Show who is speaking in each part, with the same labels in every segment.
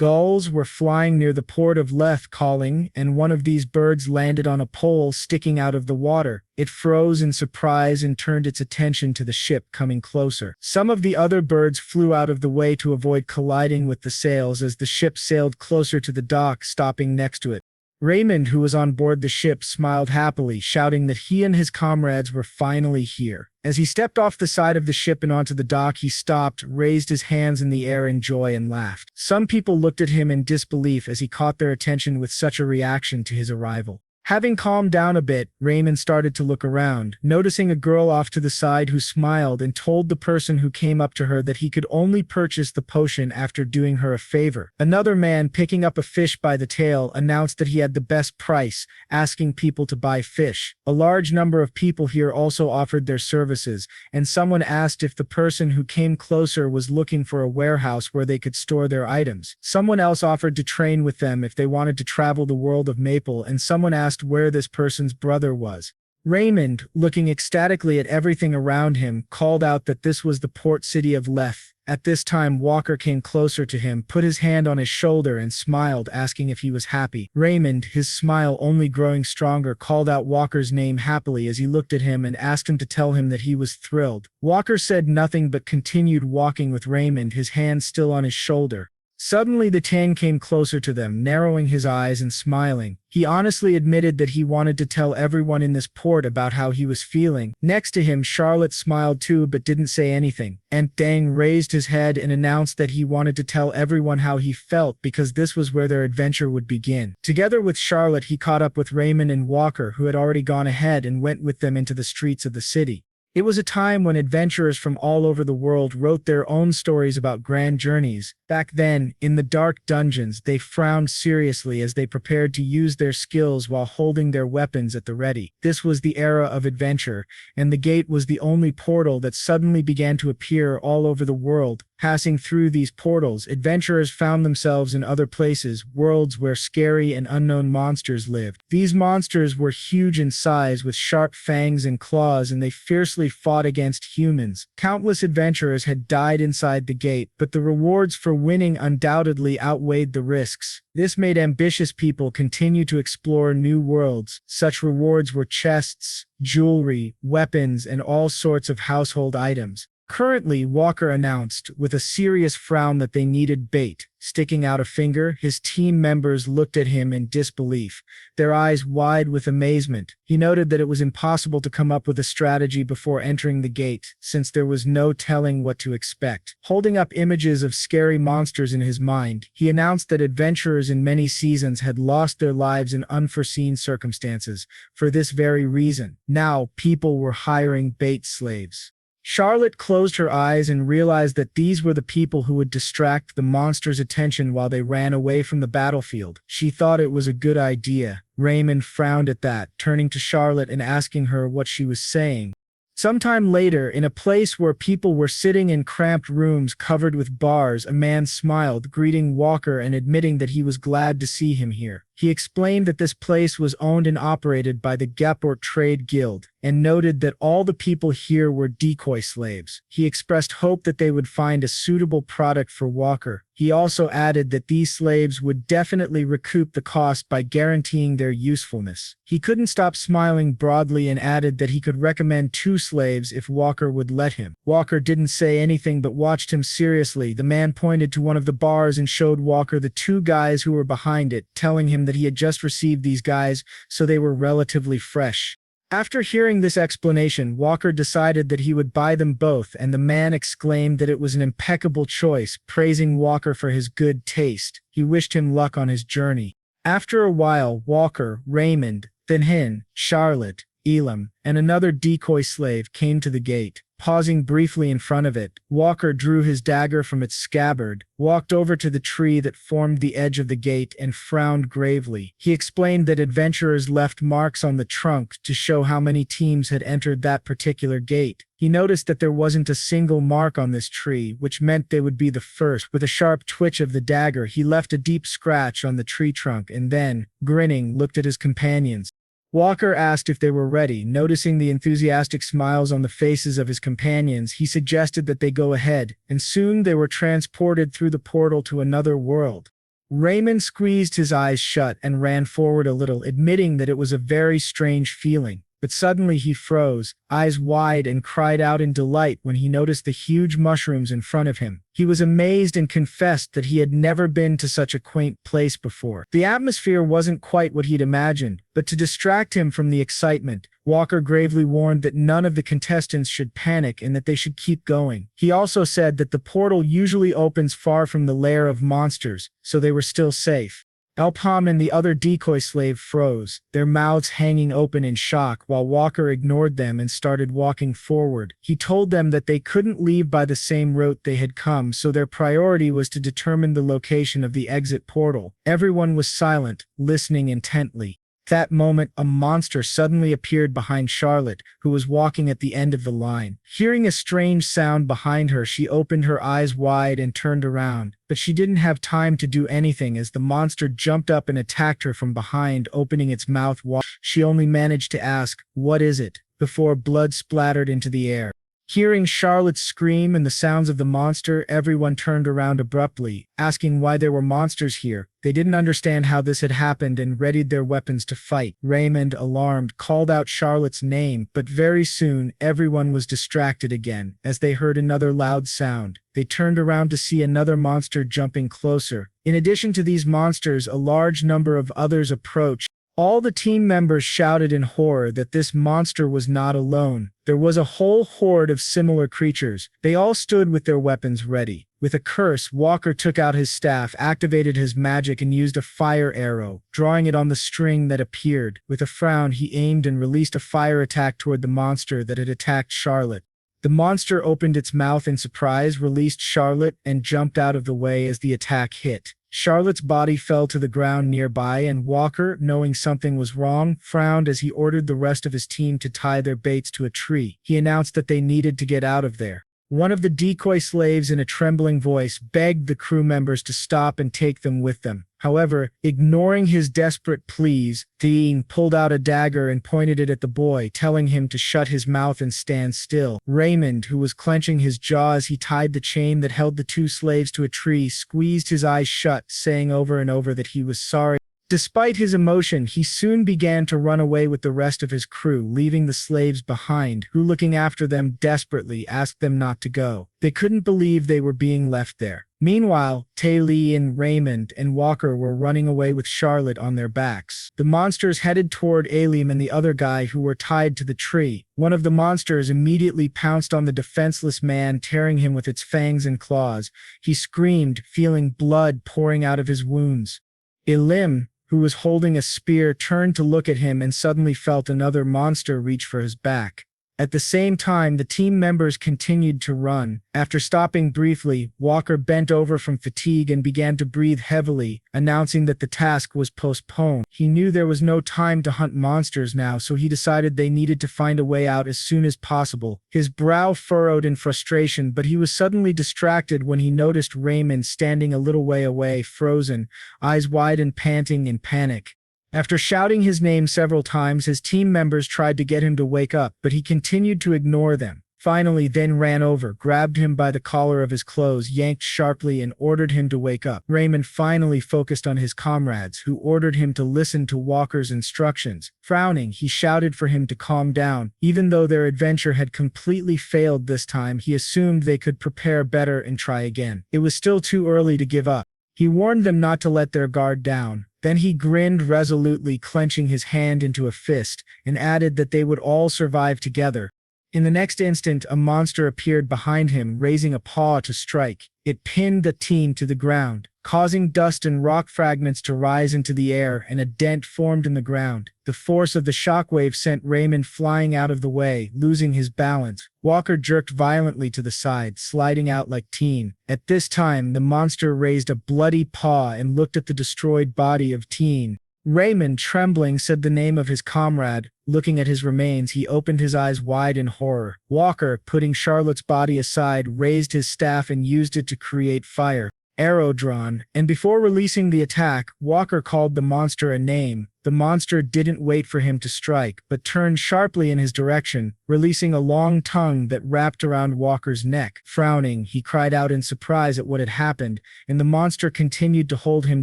Speaker 1: Gulls were flying near the port of Leth calling, and one of these birds landed on a pole sticking out of the water. It froze in surprise and turned its attention to the ship coming closer. Some of the other birds flew out of the way to avoid colliding with the sails as the ship sailed closer to the dock, stopping next to it. Raymond, who was on board the ship, smiled happily, shouting that he and his comrades were finally here. As he stepped off the side of the ship and onto the dock, he stopped, raised his hands in the air in joy, and laughed. Some people looked at him in disbelief as he caught their attention with such a reaction to his arrival. Having calmed down a bit, Raymond started to look around, noticing a girl off to the side who smiled and told the person who came up to her that he could only purchase the potion after doing her a favor. Another man, picking up a fish by the tail, announced that he had the best price, asking people to buy fish. A large number of people here also offered their services, and someone asked if the person who came closer was looking for a warehouse where they could store their items. Someone else offered to train with them if they wanted to travel the world of Maple, and someone asked where this person's brother was. Raymond, looking ecstatically at everything around him, called out that this was the port city of Leth. At this time, Walker came closer to him, put his hand on his shoulder, and smiled, asking if he was happy. Raymond, his smile only growing stronger, called out Walker's name happily as he looked at him and asked him to tell him that he was thrilled. Walker said nothing but continued walking with Raymond, his hand still on his shoulder. Suddenly the Tan came closer to them, narrowing his eyes and smiling. He honestly admitted that he wanted to tell everyone in this port about how he was feeling. Next to him, Charlotte smiled too but didn't say anything. And Dang raised his head and announced that he wanted to tell everyone how he felt because this was where their adventure would begin. Together with Charlotte, he caught up with Raymond and Walker, who had already gone ahead, and went with them into the streets of the city. It was a time when adventurers from all over the world wrote their own stories about grand journeys. Back then, in the dark dungeons, they frowned seriously as they prepared to use their skills while holding their weapons at the ready. This was the era of adventure, and the gate was the only portal that suddenly began to appear all over the world. Passing through these portals, adventurers found themselves in other places, worlds where scary and unknown monsters lived. These monsters were huge in size with sharp fangs and claws, and they fiercely fought against humans. Countless adventurers had died inside the gate, but the rewards for winning undoubtedly outweighed the risks. This made ambitious people continue to explore new worlds. Such rewards were chests, jewelry, weapons, and all sorts of household items. Currently, Walker announced, with a serious frown, that they needed bait. Sticking out a finger, his team members looked at him in disbelief, their eyes wide with amazement. He noted that it was impossible to come up with a strategy before entering the gate, since there was no telling what to expect. Holding up images of scary monsters in his mind, he announced that adventurers in many seasons had lost their lives in unforeseen circumstances. For this very reason, now people were hiring bait slaves. Charlotte closed her eyes and realized that these were the people who would distract the monsters' attention while they ran away from the battlefield. She thought it was a good idea. Raymond frowned at that, turning to Charlotte and asking her what she was saying. Sometime later, in a place where people were sitting in cramped rooms covered with bars, a man smiled, greeting Walker and admitting that he was glad to see him here. He explained that this place was owned and operated by the Geport Trade Guild, and noted that all the people here were decoy slaves. He expressed hope that they would find a suitable product for Walker. He also added that these slaves would definitely recoup the cost by guaranteeing their usefulness. He couldn't stop smiling broadly and added that he could recommend 2 slaves if Walker would let him. Walker didn't say anything but watched him seriously. The man pointed to one of the bars and showed Walker the 2 guys who were behind it, telling him that he had just received these guys, so they were relatively fresh. After hearing this explanation, Walker decided that he would buy them both, and the man exclaimed that it was an impeccable choice, praising Walker for his good taste. He wished him luck on his journey. After a while, Walker, Raymond, Thin, Charlotte, Elam, and another decoy slave came to the gate. Pausing briefly in front of it, Walker drew his dagger from its scabbard, walked over to the tree that formed the edge of the gate, and frowned gravely. He explained that adventurers left marks on the trunk to show how many teams had entered that particular gate. He noticed that there wasn't a single mark on this tree, which meant they would be the first. With a sharp twitch of the dagger, he left a deep scratch on the tree trunk and then, grinning, looked at his companions. Walker asked if they were ready. Noticing the enthusiastic smiles on the faces of his companions, he suggested that they go ahead, and soon they were transported through the portal to another world. Raymond squeezed his eyes shut and ran forward a little, admitting that it was a very strange feeling. But suddenly he froze, eyes wide, and cried out in delight when he noticed the huge mushrooms in front of him. He was amazed and confessed that he had never been to such a quaint place before. The atmosphere wasn't quite what he'd imagined, but to distract him from the excitement, Walker gravely warned that none of the contestants should panic and that they should keep going. He also said that the portal usually opens far from the lair of monsters, so they were still safe. Elpam and the other decoy slave froze, their mouths hanging open in shock, while Walker ignored them and started walking forward. He told them that they couldn't leave by the same route they had come, so their priority was to determine the location of the exit portal. Everyone was silent, listening intently. At that moment, a monster suddenly appeared behind Charlotte, who was walking at the end of the line. Hearing a strange sound behind her, she opened her eyes wide and turned around, but she didn't have time to do anything as the monster jumped up and attacked her from behind, opening its mouth wide. She only managed to ask, "What is it?" before blood splattered into the air. Hearing Charlotte's scream and the sounds of the monster, everyone turned around abruptly, asking why there were monsters here. They didn't understand how this had happened and readied their weapons to fight. Raymond, alarmed, called out Charlotte's name, but very soon everyone was distracted again as they heard another loud sound. They turned around to see another monster jumping closer. In addition to these monsters, a large number of others approached. All the team members shouted in horror that this monster was not alone. There was a whole horde of similar creatures. They all stood with their weapons ready. With a curse, Walker took out his staff, activated his magic, and used a fire arrow, drawing it on the string that appeared. With a frown, he aimed and released a fire attack toward the monster that had attacked Charlotte. The monster opened its mouth in surprise, released Charlotte, and jumped out of the way as the attack hit. Charlotte's body fell to the ground nearby, and Walker, knowing something was wrong, frowned as he ordered the rest of his team to tie their baits to a tree. He announced that they needed to get out of there. One of the decoy slaves, in a trembling voice, begged the crew members to stop and take them with them. However, ignoring his desperate pleas, Dean pulled out a dagger and pointed it at the boy, telling him to shut his mouth and stand still. Raymond, who was clenching his jaw as he tied the chain that held the two slaves to a tree, squeezed his eyes shut, saying over and over that he was sorry. Despite his emotion, he soon began to run away with the rest of his crew, leaving the slaves behind, who, looking after them desperately, asked them not to go. They couldn't believe they were being left there. Meanwhile, Taylin, Raymond, and Walker were running away with Charlotte on their backs. The monsters headed toward Elpam and the other guy who were tied to the tree. One of the monsters immediately pounced on the defenseless man, tearing him with its fangs and claws. He screamed, feeling blood pouring out of his wounds. Elpam, who was holding a spear, turned to look at him and suddenly felt another monster reach for his back. At the same time, the team members continued to run. After stopping briefly, Walker bent over from fatigue and began to breathe heavily, announcing that the task was postponed. He knew there was no time to hunt monsters now, so he decided they needed to find a way out as soon as possible. His brow furrowed in frustration, but he was suddenly distracted when he noticed Raymond standing a little way away, frozen, eyes wide and panting in panic. After shouting his name several times, his team members tried to get him to wake up, but he continued to ignore them. Finally, then ran over, grabbed him by the collar of his clothes, yanked sharply, and ordered him to wake up. Raymond finally focused on his comrades, who ordered him to listen to Walker's instructions. Frowning, he shouted for him to calm down. Even though their adventure had completely failed this time, he assumed they could prepare better and try again. It was still too early to give up. He warned them not to let their guard down. Then he grinned resolutely, clenching his hand into a fist, and added that they would all survive together. In the next instant, a monster appeared behind him, raising a paw to strike. It pinned the team to the ground, causing dust and rock fragments to rise into the air, and a dent formed in the ground. The force of the shockwave sent Raymond flying out of the way, losing his balance. Walker jerked violently to the side, sliding out like Teen. At this time, the monster raised a bloody paw and looked at the destroyed body of Teen. Raymond, trembling, said the name of his comrade. Looking at his remains, he opened his eyes wide in horror. Walker, putting Charlotte's body aside, raised his staff and used it to create fire. Arrow drawn, and before releasing the attack, Walker called the monster a name. The monster didn't wait for him to strike, but turned sharply in his direction, releasing a long tongue that wrapped around Walker's neck. Frowning, he cried out in surprise at what had happened, and the monster continued to hold him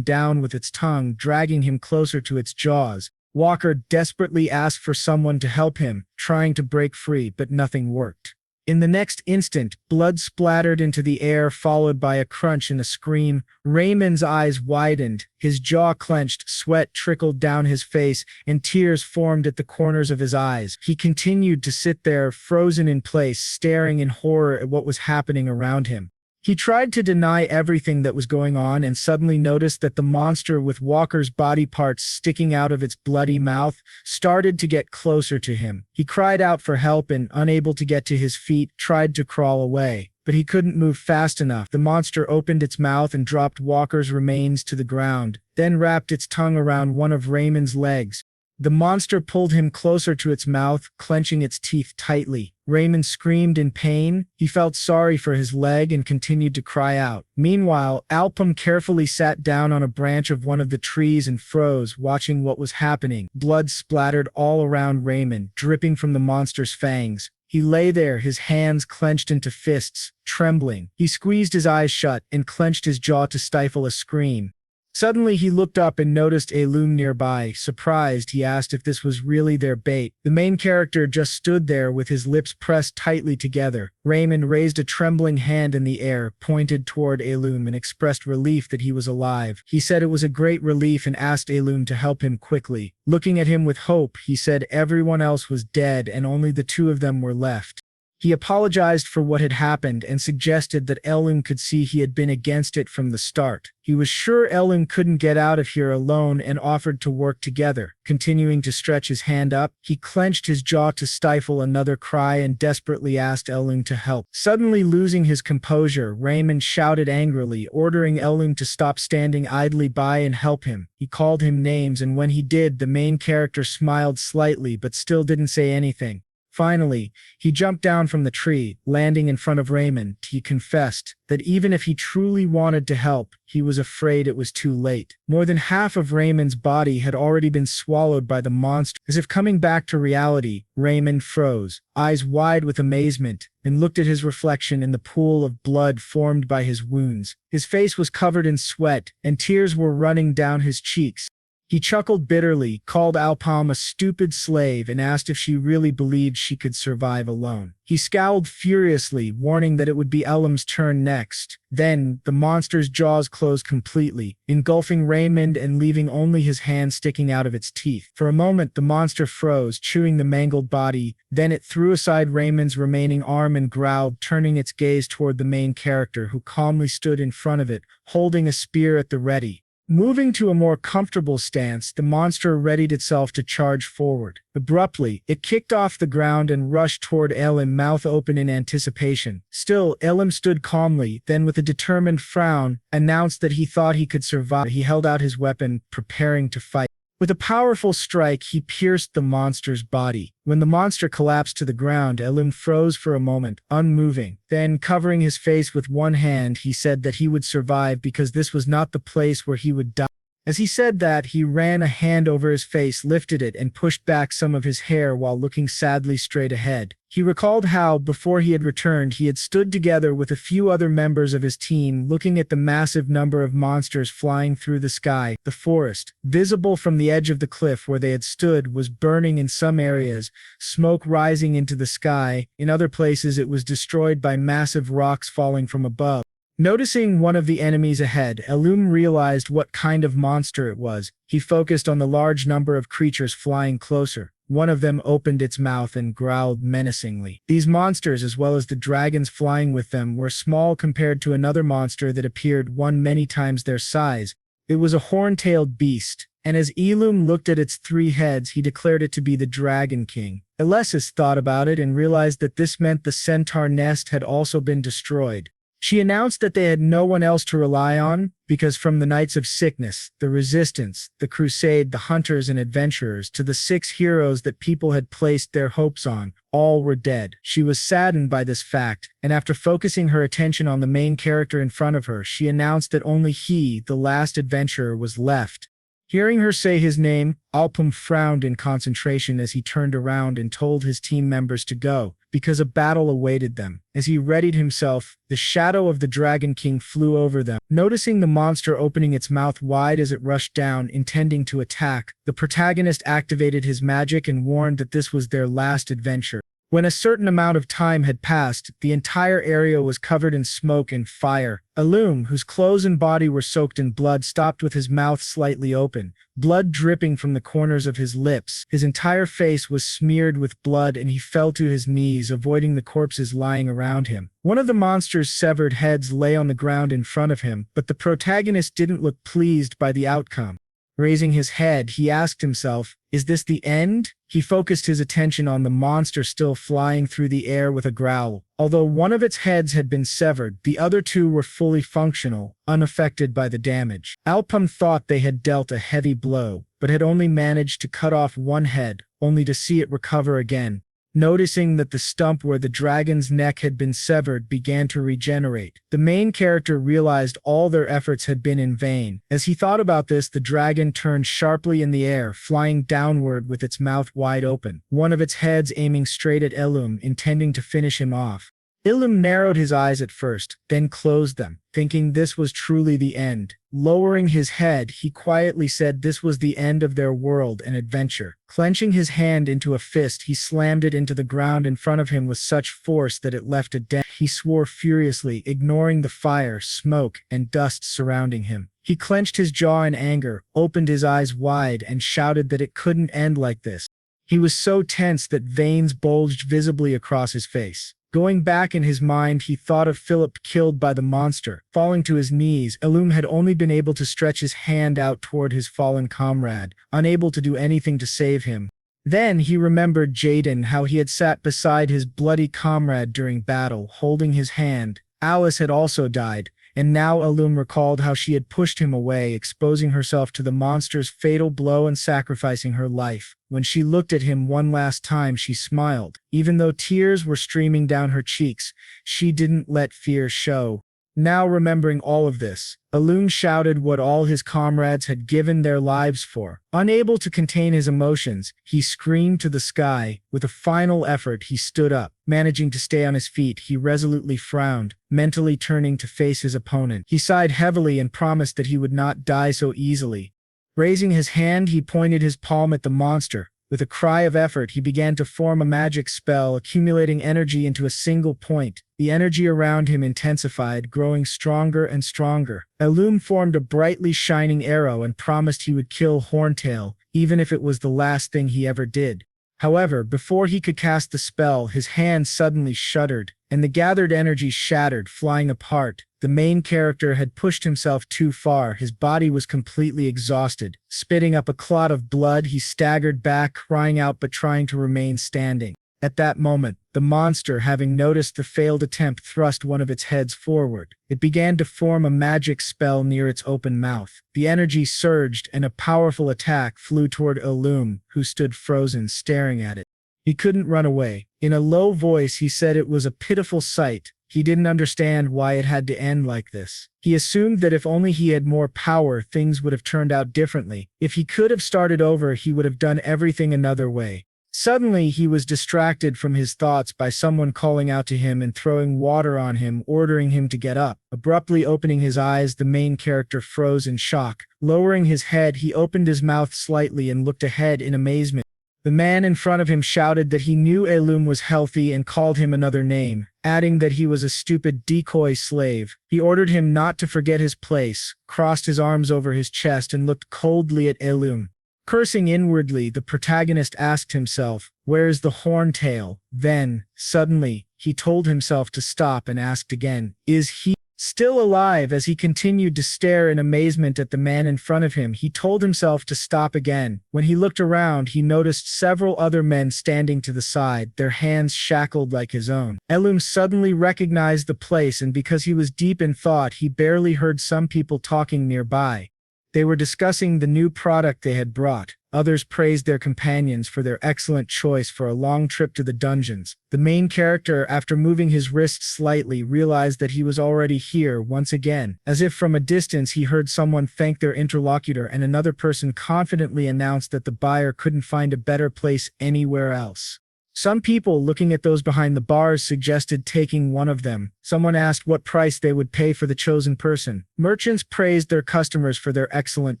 Speaker 1: down with its tongue, dragging him closer to its jaws. Walker desperately asked for someone to help him, trying to break free, but nothing worked. In the next instant, blood splattered into the air, followed by a crunch and a scream. Raymond's eyes widened, his jaw clenched, sweat trickled down his face, and tears formed at the corners of his eyes. He continued to sit there, frozen in place, staring in horror at what was happening around him. He tried to deny everything that was going on and suddenly noticed that the monster, with Walker's body parts sticking out of its bloody mouth, started to get closer to him. He cried out for help and, unable to get to his feet, tried to crawl away. But he couldn't move fast enough. The monster opened its mouth and dropped Walker's remains to the ground, then wrapped its tongue around one of Raymond's legs. The monster pulled him closer to its mouth, clenching its teeth tightly. Raymond screamed in pain. He felt sorry for his leg and continued to cry out. Meanwhile, Elpam carefully sat down on a branch of one of the trees and froze, watching what was happening. Blood splattered all around Raymond, dripping from the monster's fangs. He lay there, his hands clenched into fists, trembling. He squeezed his eyes shut and clenched his jaw to stifle a scream. Suddenly he looked up and noticed Elpam nearby. Surprised, he asked if this was really their bait. The main character just stood there with his lips pressed tightly together. Raymond raised a trembling hand in the air, pointed toward Elpam, and expressed relief that he was alive. He said it was a great relief and asked Elpam to help him quickly. Looking at him with hope, he said everyone else was dead and only the two of them were left. He apologized for what had happened and suggested that Elpam could see he had been against it from the start. He was sure Elpam couldn't get out of here alone and offered to work together. Continuing to stretch his hand up, he clenched his jaw to stifle another cry and desperately asked Elpam to help. Suddenly losing his composure, Raymond shouted angrily, ordering Elpam to stop standing idly by and help him. He called him names, and when he did, the main character smiled slightly but still didn't say anything. Finally, he jumped down from the tree, landing in front of Raymond. He confessed that even if he truly wanted to help, he was afraid it was too late. More than half of Raymond's body had already been swallowed by the monster. As if coming back to reality, Raymond froze, eyes wide with amazement, and looked at his reflection in the pool of blood formed by his wounds. His face was covered in sweat, and tears were running down his cheeks. He chuckled bitterly, called Elpam a stupid slave, and asked if she really believed she could survive alone. He scowled furiously, warning that it would be Elpam's turn next. Then, the monster's jaws closed completely, engulfing Raymond and leaving only his hand sticking out of its teeth. For a moment, the monster froze, chewing the mangled body. Then it threw aside Raymond's remaining arm and growled, turning its gaze toward the main character, who calmly stood in front of it, holding a spear at the ready. Moving to a more comfortable stance, the monster readied itself to charge forward. Abruptly, it kicked off the ground and rushed toward Elpam, mouth open in anticipation. Still, Elpam stood calmly, then with a determined frown, announced that he thought he could survive. He held out his weapon, preparing to fight. With a powerful strike, he pierced the monster's body. When the monster collapsed to the ground, Elpam froze for a moment, unmoving. Then, covering his face with one hand, he said that he would survive because this was not the place where he would die. As he said that, he ran a hand over his face, lifted it, and pushed back some of his hair while looking sadly straight ahead. He recalled how, before he had returned, he had stood together with a few other members of his team, looking at the massive number of monsters flying through the sky. The forest, visible from the edge of the cliff where they had stood, was burning in some areas, smoke rising into the sky. In other places, it was destroyed by massive rocks falling from above. Noticing one of the enemies ahead, Elpam realized what kind of monster it was. He focused on the large number of creatures flying closer. One of them opened its mouth and growled menacingly. These monsters, as well as the dragons flying with them, were small compared to another monster that appeared many times their size. It was a horn-tailed beast, and as Elpam looked at its 3 heads, he declared it to be the Dragon King. Elesis thought about it and realized that this meant the centaur nest had also been destroyed. She announced that they had no one else to rely on, because from the Knights of Sickness, the Resistance, the Crusade, the Hunters and Adventurers, to the 6 heroes that people had placed their hopes on, all were dead. She was saddened by this fact, and after focusing her attention on the main character in front of her, she announced that only he, the last adventurer, was left. Hearing her say his name, Elpam frowned in concentration as he turned around and told his team members to go, because a battle awaited them. As he readied himself, the shadow of the Dragon King flew over them. Noticing the monster opening its mouth wide as it rushed down, intending to attack, the protagonist activated his magic and warned that this was their last adventure. When a certain amount of time had passed, the entire area was covered in smoke and fire. Elpam, whose clothes and body were soaked in blood, stopped with his mouth slightly open, blood dripping from the corners of his lips. His entire face was smeared with blood and he fell to his knees, avoiding the corpses lying around him. One of the monster's severed heads lay on the ground in front of him, but the protagonist didn't look pleased by the outcome. Raising his head, he asked himself, "Is this the end?" He focused his attention on the monster still flying through the air with a growl. Although one of its heads had been severed, the other two were fully functional, unaffected by the damage. Elpam thought they had dealt a heavy blow, but had only managed to cut off one head, only to see it recover again. Noticing that the stump where the dragon's neck had been severed began to regenerate, the main character realized all their efforts had been in vain. As he thought about this, the dragon turned sharply in the air, flying downward with its mouth wide open, one of its heads aiming straight at Elpam, intending to finish him off. Elpam narrowed his eyes at first, then closed them, thinking this was truly the end. Lowering his head, he quietly said this was the end of their world and adventure. Clenching his hand into a fist, he slammed it into the ground in front of him with such force that it left a dent. He swore furiously, ignoring the fire, smoke, and dust surrounding him. He clenched his jaw in anger, opened his eyes wide, and shouted that it couldn't end like this. He was so tense that veins bulged visibly across his face. Going back in his mind, he thought of Philip killed by the monster. Falling to his knees, Elpam had only been able to stretch his hand out toward his fallen comrade, unable to do anything to save him. Then he remembered Jaden, how he had sat beside his bloody comrade during battle, holding his hand. Alice had also died, and now Elpam recalled how she had pushed him away, exposing herself to the monster's fatal blow and sacrificing her life. When she looked at him one last time, she smiled. Even though tears were streaming down her cheeks, she didn't let fear show. Now remembering all of this, Elpam shouted what all his comrades had given their lives for. Unable to contain his emotions, he screamed to the sky. With a final effort, he stood up. Managing to stay on his feet, he resolutely frowned, mentally turning to face his opponent. He sighed heavily and promised that he would not die so easily. Raising his hand, he pointed his palm at the monster. With a cry of effort, he began to form a magic spell, accumulating energy into a single point. The energy around him intensified, growing stronger and stronger. Elpam formed a brightly shining arrow and promised he would kill Horntail, even if it was the last thing he ever did. However, before he could cast the spell, his hand suddenly shuddered, and the gathered energy shattered, flying apart. The main character had pushed himself too far. His body was completely exhausted. Spitting up a clot of blood, he staggered back, crying out but trying to remain standing. At that moment, the monster, having noticed the failed attempt, thrust one of its heads forward. It began to form a magic spell near its open mouth. The energy surged, and a powerful attack flew toward Elpam, who stood frozen, staring at it. He couldn't run away. In a low voice, he said it was a pitiful sight. He didn't understand why it had to end like this. He assumed that if only he had more power, things would have turned out differently. If he could have started over, he would have done everything another way. Suddenly, he was distracted from his thoughts by someone calling out to him and throwing water on him, ordering him to get up. Abruptly opening his eyes, the main character froze in shock. Lowering his head, he opened his mouth slightly and looked ahead in amazement. The man in front of him shouted that he knew Elpam was healthy and called him another name, adding that he was a stupid decoy slave. He ordered him not to forget his place, crossed his arms over his chest, and looked coldly at Elpam. Cursing inwardly, the protagonist asked himself, "Where's the Horntail?" Then, suddenly, he told himself to stop and asked again, "Is he still alive?" As he continued to stare in amazement at the man in front of him, he told himself to stop again. When he looked around, he noticed several other men standing to the side, their hands shackled like his own. Elpam suddenly recognized the place, and because he was deep in thought, he barely heard some people talking nearby. They were discussing the new product they had brought. Others praised their companions for their excellent choice for a long trip to the dungeons. The main character, after moving his wrist slightly, realized that he was already here once again. As if from a distance, he heard someone thank their interlocutor, and another person confidently announced that the buyer couldn't find a better place anywhere else. Some people, looking at those behind the bars, suggested taking one of them. Someone asked what price they would pay for the chosen person. Merchants praised their customers for their excellent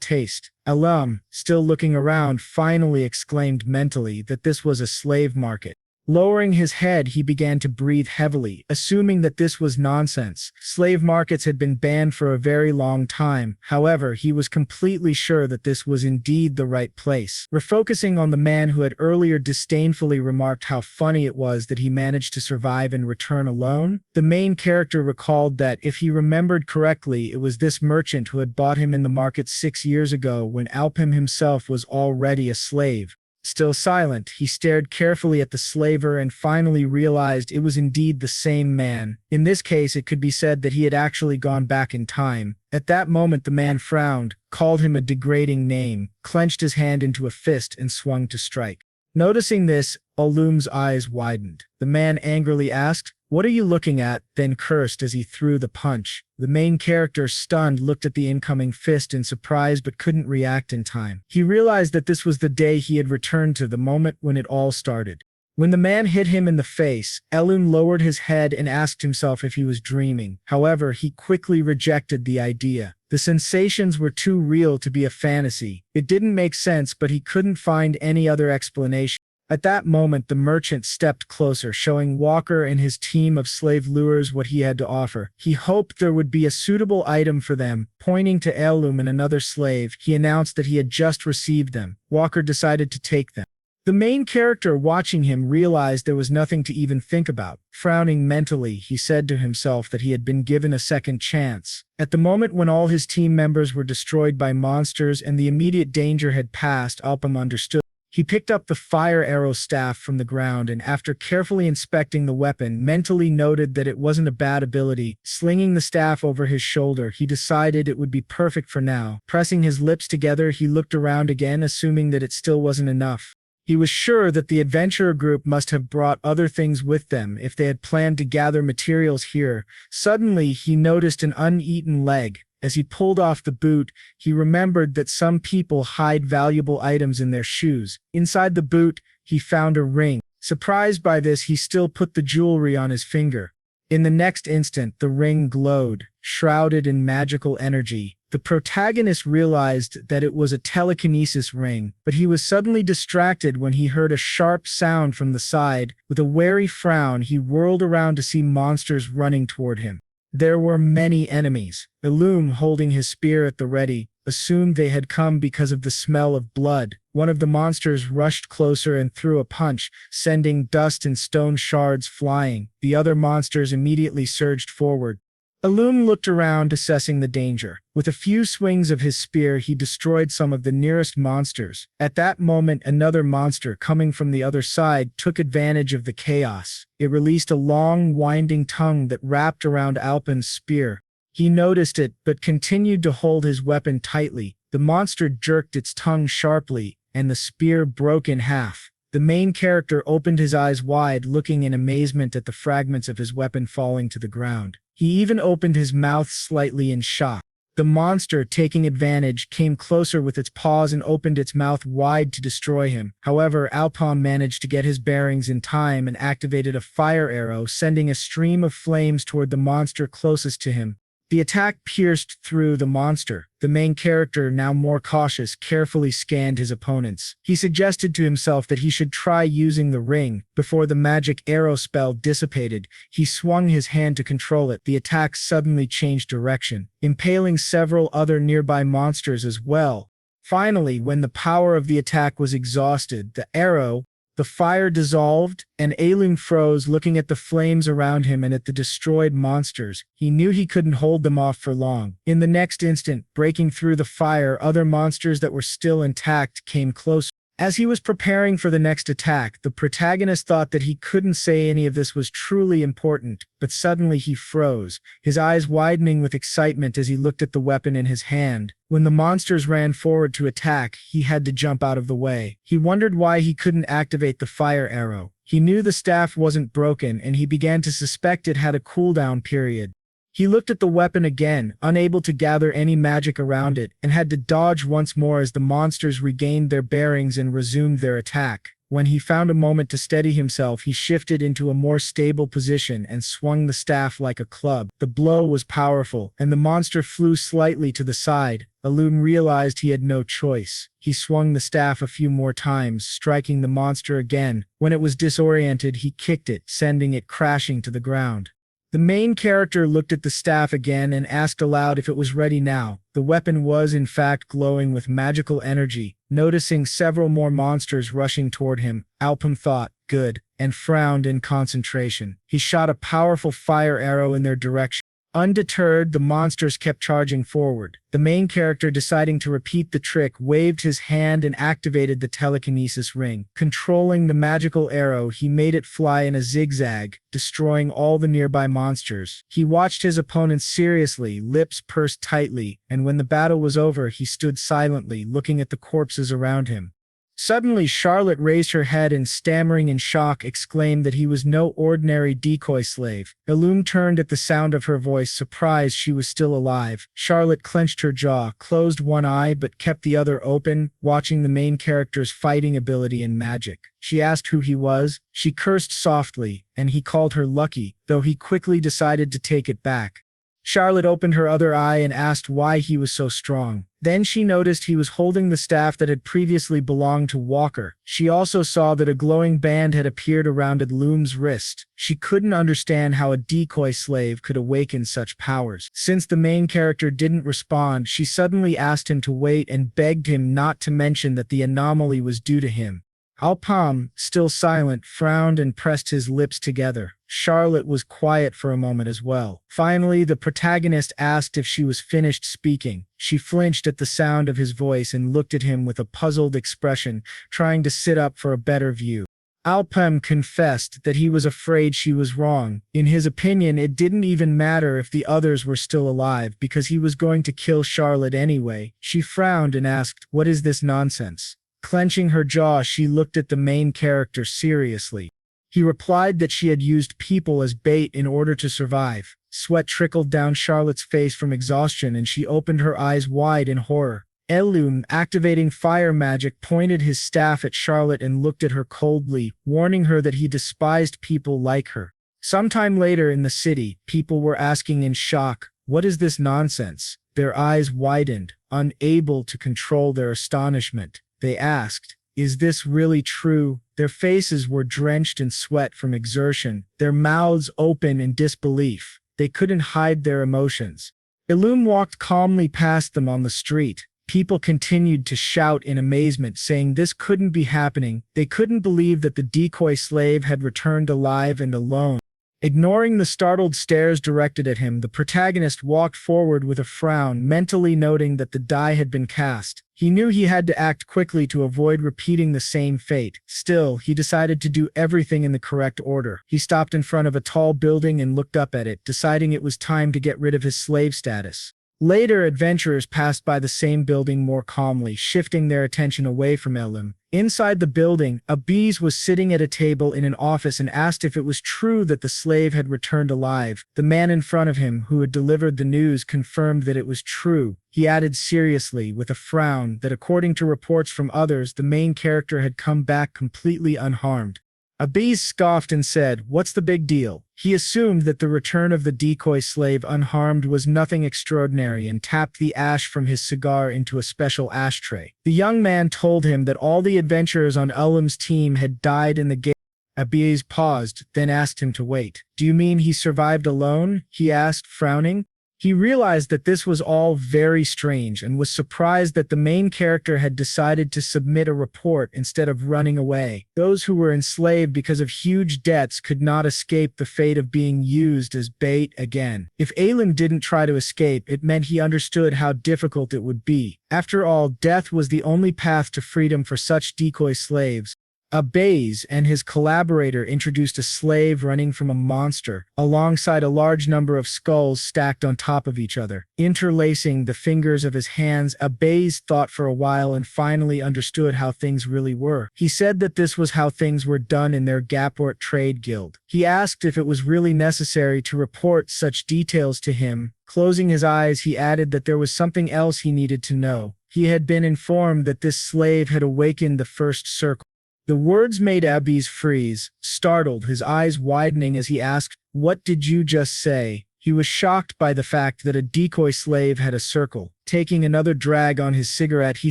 Speaker 1: taste. Elpam, still looking around, finally exclaimed mentally that this was a slave market. Lowering his head, he began to breathe heavily, assuming that this was nonsense. Slave markets had been banned for a very long time. However, he was completely sure that this was indeed the right place. Refocusing on the man who had earlier disdainfully remarked how funny it was that he managed to survive and return alone, the main character recalled that, if he remembered correctly, it was this merchant who had bought him in the market 6 years ago when Elpam himself was already a slave. Still silent, he stared carefully at the slaver and finally realized it was indeed the same man. In this case, it could be said that he had actually gone back in time. At that moment, the man frowned, called him a degrading name, clenched his hand into a fist, and swung to strike. Noticing this, Elpam's eyes widened. The man angrily asked, "What are you looking at?" then cursed as he threw the punch. The main character, stunned, looked at the incoming fist in surprise but couldn't react in time. He realized that this was the day he had returned to, the moment when it all started. When the man hit him in the face, Elpam lowered his head and asked himself if he was dreaming. However, he quickly rejected the idea. The sensations were too real to be a fantasy. It didn't make sense, but he couldn't find any other explanation. At that moment, the merchant stepped closer, showing Walker and his team of slave lures what he had to offer. He hoped there would be a suitable item for them. Pointing to Elpam and another slave, he announced that he had just received them. Walker decided to take them. The main character, watching him, realized there was nothing to even think about. Frowning mentally, he said to himself that he had been given a second chance. At the moment when all his team members were destroyed by monsters and the immediate danger had passed, Elpam understood. He picked up the fire arrow staff from the ground and, after carefully inspecting the weapon, mentally noted that it wasn't a bad ability. Slinging the staff over his shoulder, he decided it would be perfect for now. Pressing his lips together, he looked around again, assuming that it still wasn't enough. He was sure that the adventurer group must have brought other things with them if they had planned to gather materials here. Suddenly, he noticed an uneaten leg. As he pulled off the boot, he remembered that some people hide valuable items in their shoes. Inside the boot, he found a ring. Surprised by this, he still put the jewelry on his finger. In the next instant, the ring glowed, shrouded in magical energy. The protagonist realized that it was a telekinesis ring, but he was suddenly distracted when he heard a sharp sound from the side. With a wary frown, he whirled around to see monsters running toward him. There were many enemies. Elpam, holding his spear at the ready, assumed they had come because of the smell of blood. One of the monsters rushed closer and threw a punch, sending dust and stone shards flying. The other monsters immediately surged forward. Elpam looked around, assessing the danger. With a few swings of his spear, he destroyed some of the nearest monsters. At that moment, another monster coming from the other side took advantage of the chaos. It released a long, winding tongue that wrapped around Elpam's spear. He noticed it, but continued to hold his weapon tightly. The monster jerked its tongue sharply, and the spear broke in half. The main character opened his eyes wide, looking in amazement at the fragments of his weapon falling to the ground. He even opened his mouth slightly in shock. The monster, taking advantage, came closer with its paws and opened its mouth wide to destroy him. However, Elpam managed to get his bearings in time and activated a fire arrow, sending a stream of flames toward the monster closest to him. The attack pierced through the monster. The main character, now more cautious, carefully scanned his opponents. He suggested to himself that he should try using the ring. Before the magic arrow spell dissipated, he swung his hand to control it. The attack suddenly changed direction, impaling several other nearby monsters as well. Finally, when the power of the attack was exhausted, the fire dissolved, and Elpam froze, looking at the flames around him and at the destroyed monsters. He knew he couldn't hold them off for long. In the next instant, breaking through the fire, other monsters that were still intact came closer. As he was preparing for the next attack, the protagonist thought that he couldn't say any of this was truly important, but suddenly he froze, his eyes widening with excitement as he looked at the weapon in his hand. When the monsters ran forward to attack, he had to jump out of the way. He wondered why he couldn't activate the fire arrow. He knew the staff wasn't broken, and he began to suspect it had a cooldown period. He looked at the weapon again, unable to gather any magic around it, and had to dodge once more as the monsters regained their bearings and resumed their attack. When he found a moment to steady himself, he shifted into a more stable position and swung the staff like a club. The blow was powerful, and the monster flew slightly to the side. Elpam realized he had no choice. He swung the staff a few more times, striking the monster again. When it was disoriented, he kicked it, sending it crashing to the ground. The main character looked at the staff again and asked aloud if it was ready now. The weapon was in fact glowing with magical energy. Noticing several more monsters rushing toward him, Elpam thought, "Good," and frowned in concentration. He shot a powerful fire arrow in their direction. Undeterred, the monsters kept charging forward. The main character, deciding to repeat the trick, waved his hand and activated the telekinesis ring. Controlling the magical arrow, he made it fly in a zigzag, destroying all the nearby monsters. He watched his opponents seriously, lips pursed tightly, and when the battle was over, he stood silently, looking at the corpses around him. Suddenly, Charlotte raised her head and, stammering in shock, exclaimed that he was no ordinary decoy slave. Elpam turned at the sound of her voice, surprised she was still alive. Charlotte clenched her jaw, closed one eye but kept the other open, watching the main character's fighting ability and magic. She asked who he was. She cursed softly, and he called her lucky, though he quickly decided to take it back. Charlotte opened her other eye and asked why he was so strong. Then she noticed he was holding the staff that had previously belonged to Walker. She also saw that a glowing band had appeared around Elpam's wrist. She couldn't understand how a decoy slave could awaken such powers. Since the main character didn't respond, she suddenly asked him to wait and begged him not to mention that the anomaly was due to him. Elpam, still silent, frowned and pressed his lips together. Charlotte was quiet for a moment as well. Finally, the protagonist asked if she was finished speaking. She flinched at the sound of his voice and looked at him with a puzzled expression, trying to sit up for a better view. Elpam confessed that he was afraid she was wrong. In his opinion, it didn't even matter if the others were still alive, because he was going to kill Charlotte anyway. She frowned and asked, "What is this nonsense?" Clenching her jaw, she looked at the main character seriously. He replied that she had used people as bait in order to survive. Sweat trickled down Charlotte's face from exhaustion, and she opened her eyes wide in horror. Elpam, activating fire magic, pointed his staff at Charlotte and looked at her coldly, warning her that he despised people like her. Sometime later in the city, people were asking in shock, "What is this nonsense?" Their eyes widened, unable to control their astonishment. They asked, "Is this really true?" Their faces were drenched in sweat from exertion, their mouths open in disbelief. They couldn't hide their emotions. Elpam walked calmly past them on the street. People continued to shout in amazement, saying this couldn't be happening. They couldn't believe that the decoy slave had returned alive and alone. Ignoring the startled stares directed at him, the protagonist walked forward with a frown, mentally noting that the die had been cast. He knew he had to act quickly to avoid repeating the same fate. Still, he decided to do everything in the correct order. He stopped in front of a tall building and looked up at it, deciding it was time to get rid of his slave status. Later, adventurers passed by the same building more calmly, shifting their attention away from Elpam. Inside the building, a bees was sitting at a table in an office and asked if it was true that the slave had returned alive. The man in front of him, who had delivered the news, confirmed that it was true. He added seriously, with a frown, that according to reports from others, the main character had come back completely unharmed. Abiz scoffed and said, "What's the big deal?" He assumed that the return of the decoy slave unharmed was nothing extraordinary and tapped the ash from his cigar into a special ashtray. The young man told him that all the adventurers on Elpam's team had died in the game. Abiz paused, then asked him to wait. "Do you mean he survived alone?" he asked, frowning. He realized that this was all very strange and was surprised that the main character had decided to submit a report instead of running away. Those who were enslaved because of huge debts could not escape the fate of being used as bait again. If Elpam didn't try to escape, it meant he understood how difficult it would be. After all, death was the only path to freedom for such decoy slaves. Abbés and his collaborator introduced a slave running from a monster, alongside a large number of skulls stacked on top of each other. Interlacing the fingers of his hands, Abbés thought for a while and finally understood how things really were. He said that this was how things were done in their Gaport trade guild. He asked if it was really necessary to report such details to him. Closing his eyes, he added that there was something else he needed to know. He had been informed that this slave had awakened the first circle. The words made Abbés freeze, startled, his eyes widening as he asked, "What did you just say?" He was shocked by the fact that a decoy slave had a circle. Taking another drag on his cigarette, he